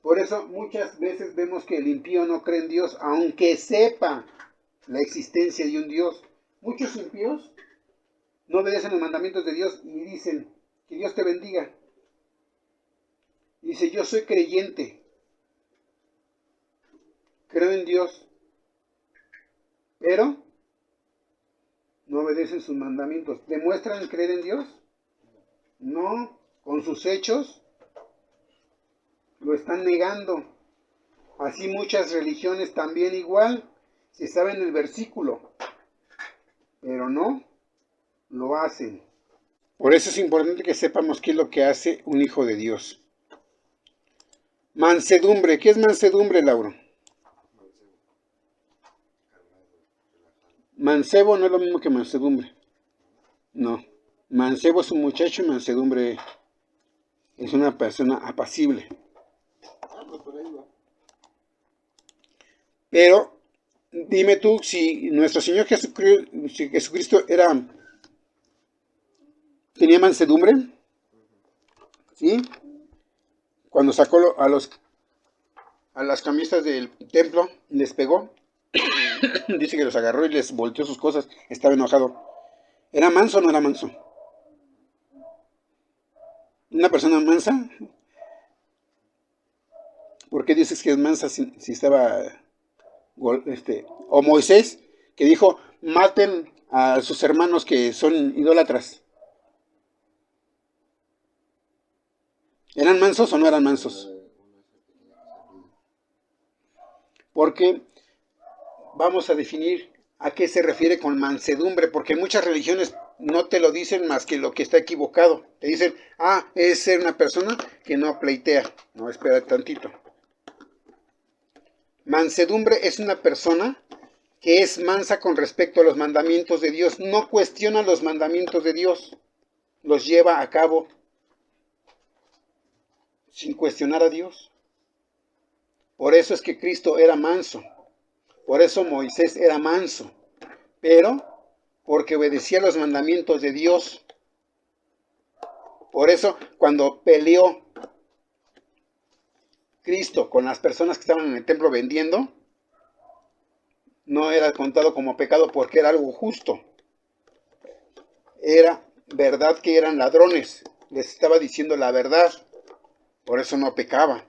Por eso muchas veces vemos que el impío no cree en Dios, aunque sepa la existencia de un Dios. Muchos impíos no obedecen los mandamientos de Dios y dicen, que Dios te bendiga. Dice, yo soy creyente, creo en Dios, pero no obedecen sus mandamientos. ¿Demuestran creer en Dios? No, con sus hechos lo están negando. Así muchas religiones también igual, se sabe en el versículo, pero no lo hacen. Por eso es importante que sepamos qué es lo que hace un hijo de Dios. Mansedumbre. ¿Qué es mansedumbre, Lauro? Mancebo no es lo mismo que mansedumbre. No. Mancebo es un muchacho y mansedumbre es una persona apacible. Pero, dime tú, si nuestro Señor Jesucristo tenía mansedumbre, ¿sí? Cuando sacó a las camisas del templo, les pegó, dice que los agarró y les volteó sus cosas, estaba enojado. ¿Era manso o no era manso? ¿Una persona mansa? ¿Por qué dices que es mansa si estaba... o Moisés, que dijo, maten a sus hermanos que son idólatras? ¿Eran mansos o no eran mansos? Porque vamos a definir a qué se refiere con mansedumbre, porque muchas religiones no te lo dicen más que lo que está equivocado. Te dicen, es ser una persona que no pleitea. No, espera tantito. Mansedumbre es una persona que es mansa con respecto a los mandamientos de Dios. No cuestiona los mandamientos de Dios, los lleva a cabo sin cuestionar a Dios. Por eso es que Cristo era manso. Por eso Moisés era manso. Pero porque obedecía los mandamientos de Dios. Por eso cuando peleó Cristo con las personas que estaban en el templo vendiendo, no era contado como pecado porque era algo justo. Era verdad que eran ladrones. Les estaba diciendo la verdad. Por eso no pecaba.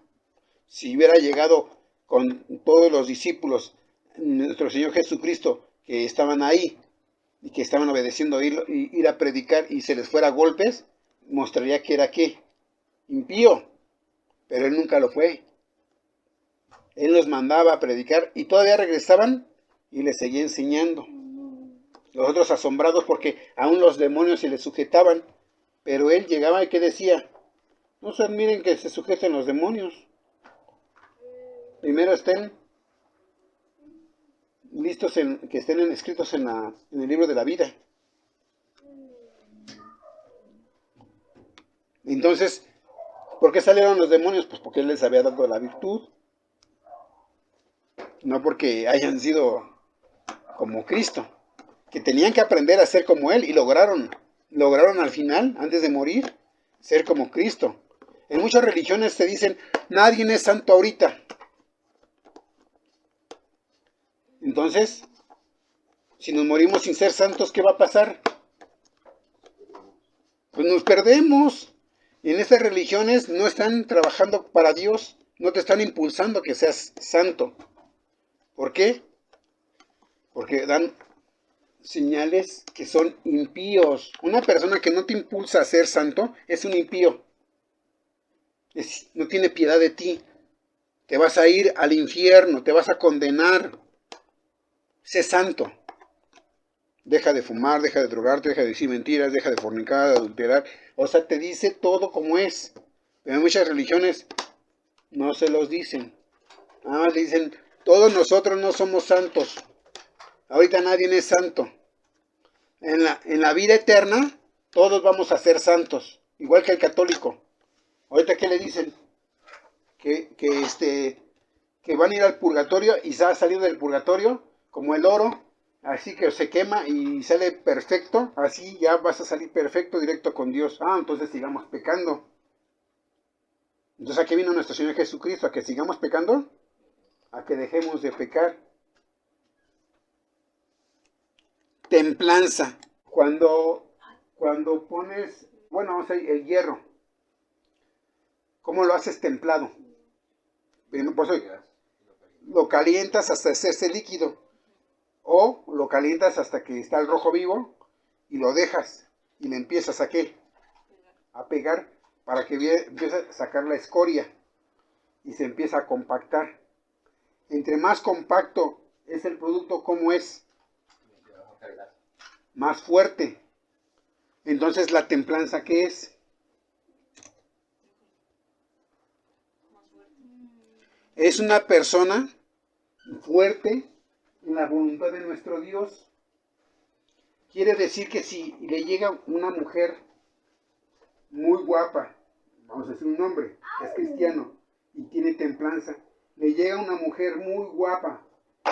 Si hubiera llegado con todos los discípulos, nuestro Señor Jesucristo, que estaban ahí y que estaban obedeciendo ir a predicar y se les fuera a golpes, mostraría que era ¿qué? Impío. Pero él nunca lo fue. Él los mandaba a predicar y todavía regresaban y les seguía enseñando. Los otros asombrados porque aún los demonios se les sujetaban. Pero él llegaba y ¿qué decía? No se admiren que se sujeten los demonios. Primero estén listos, que estén escritos en el libro de la vida. Entonces, ¿por qué salieron los demonios? Pues porque él les había dado la virtud. No porque hayan sido como Cristo. Que tenían que aprender a ser como él y lograron al final, antes de morir, ser como Cristo. En muchas religiones te dicen, nadie es santo ahorita. Entonces, si nos morimos sin ser santos, ¿qué va a pasar? Pues nos perdemos. Y en estas religiones no están trabajando para Dios, no te están impulsando que seas santo. ¿Por qué? Porque dan señales que son impíos. Una persona que no te impulsa a ser santo es un impío. No tiene piedad de ti. Te vas a ir al infierno, te vas a condenar. Sé santo. Deja de fumar, deja de drogarte, deja de decir mentiras, deja de fornicar, de adulterar. O sea, te dice todo como es. Pero en muchas religiones no se los dicen. Nada más le dicen, todos nosotros no somos santos. Ahorita nadie es santo. En la vida eterna, todos vamos a ser santos. Igual que el católico. Ahorita, ¿qué le dicen? Que van a ir al purgatorio y se va a salir del purgatorio como el oro. Así que se quema y sale perfecto. Así ya vas a salir perfecto directo con Dios. Ah, entonces sigamos pecando. Entonces, ¿a qué vino nuestro Señor Jesucristo? ¿A que sigamos pecando? A que dejemos de pecar. Templanza. Cuando pones, bueno, vamos a ir, el hierro. ¿Cómo lo haces templado? Por eso lo calientas hasta hacerse líquido. O lo calientas hasta que está el rojo vivo y lo dejas. Y le empiezas a ¿qué? A pegar para que empiece a sacar la escoria. Y se empieza a compactar. Entre más compacto es el producto, ¿cómo es? Más fuerte. Entonces, ¿la templanza qué es? Es una persona fuerte en la voluntad de nuestro Dios. Quiere decir que si le llega una mujer muy guapa, vamos a decir un hombre, es cristiano y tiene templanza, le llega una mujer muy guapa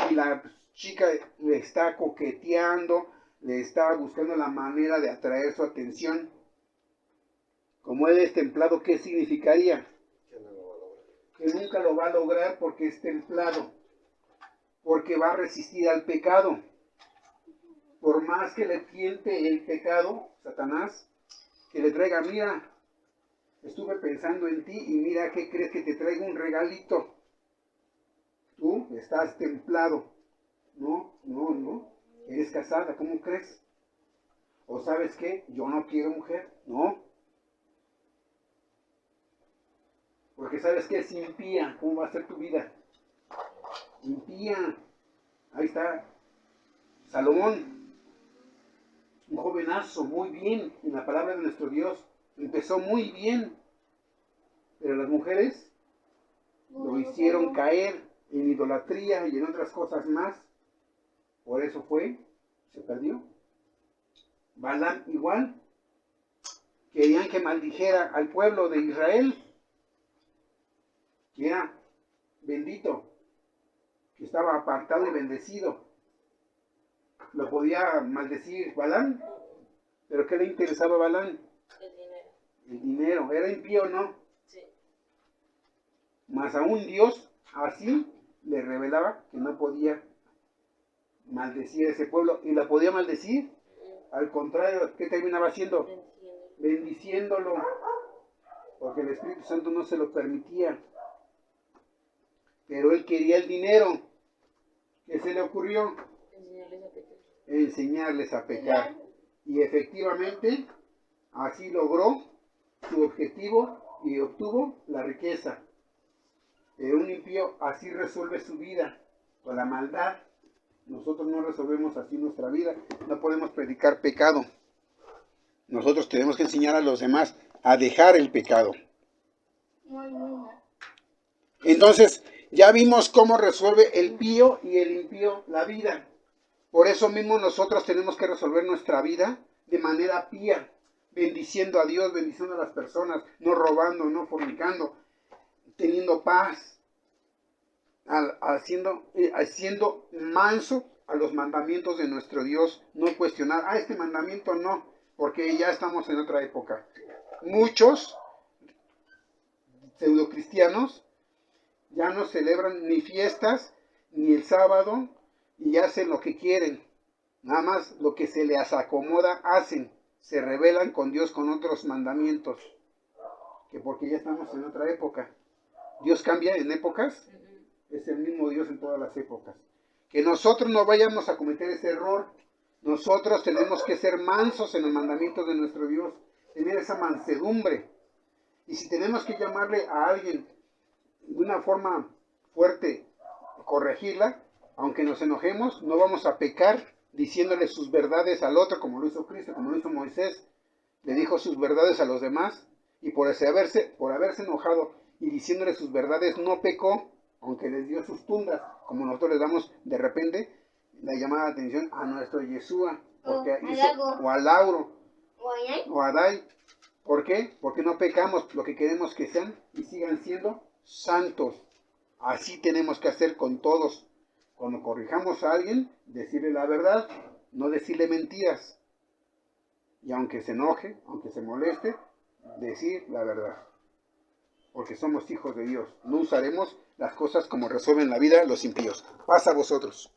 y la chica le está coqueteando, le está buscando la manera de atraer su atención. Como él es templado, ¿qué significaría? Que nunca lo va a lograr porque es templado, porque va a resistir al pecado. Por más que le tiente el pecado, Satanás, que le traiga, mira, estuve pensando en ti y mira, ¿qué crees? Que te traigo un regalito. Tú estás templado. No, eres casada, ¿cómo crees? ¿O sabes qué? Yo no quiero mujer, no. Porque sabes que es impía, ¿cómo va a ser tu vida? Impía. Ahí está Salomón, un jovenazo, muy bien, en la palabra de nuestro Dios. Empezó muy bien, pero las mujeres lo hicieron caer en idolatría y en otras cosas más. Por eso se perdió. Balaam igual. Querían que maldijera al pueblo de Israel, que era bendito, que estaba apartado y bendecido. Lo podía maldecir Balaam, pero ¿qué le interesaba a Balaam? El dinero. El dinero. ¿Era impío o no? Sí. Mas aún Dios así le revelaba que no podía maldecir a ese pueblo. ¿Y la podía maldecir? Al contrario, ¿qué terminaba haciendo? Bendiciéndolo. Porque el Espíritu Santo no se lo permitía. Pero él quería el dinero. ¿Qué se le ocurrió? Enseñarles a pecar. Enseñarles a pecar. Y efectivamente, así logró su objetivo y obtuvo la riqueza. Pero un impío así resuelve su vida, con la maldad. Nosotros no resolvemos así nuestra vida. No podemos predicar pecado. Nosotros tenemos que enseñar a los demás a dejar el pecado. Entonces, ya vimos cómo resuelve el pío y el impío la vida. Por eso mismo nosotros tenemos que resolver nuestra vida de manera pía, bendiciendo a Dios, bendiciendo a las personas, no robando, no fornicando, teniendo paz, haciendo manso a los mandamientos de nuestro Dios, no cuestionar, este mandamiento no, porque ya estamos en otra época. Muchos pseudocristianos ya no celebran ni fiestas, ni el sábado, y hacen lo que quieren. Nada más lo que se les acomoda hacen. Se rebelan con Dios con otros mandamientos. Que porque ya estamos en otra época. ¿Dios cambia en épocas? Es el mismo Dios en todas las épocas. Que nosotros no vayamos a cometer ese error Nosotros tenemos que ser mansos en el mandamiento de nuestro Dios, tener esa mansedumbre. Y si tenemos que llamarle a alguien de una forma fuerte, corregirla, aunque nos enojemos, no vamos a pecar diciéndole sus verdades al otro, como lo hizo Cristo, como lo hizo Moisés. Le dijo sus verdades a los demás, y por haberse enojado y diciéndole sus verdades, no pecó, aunque les dio sus tundas, como nosotros les damos de repente la llamada de atención a nuestro Yeshua, porque o a Lauro, o a Dai. ¿Por qué? Porque no pecamos, lo que queremos que sean y sigan siendo santos. Así tenemos que hacer con todos. Cuando corrijamos a alguien, decirle la verdad, no decirle mentiras. Y aunque se enoje, aunque se moleste, decir la verdad. Porque somos hijos de Dios. No usaremos las cosas como resuelven la vida los impíos. Paz a vosotros.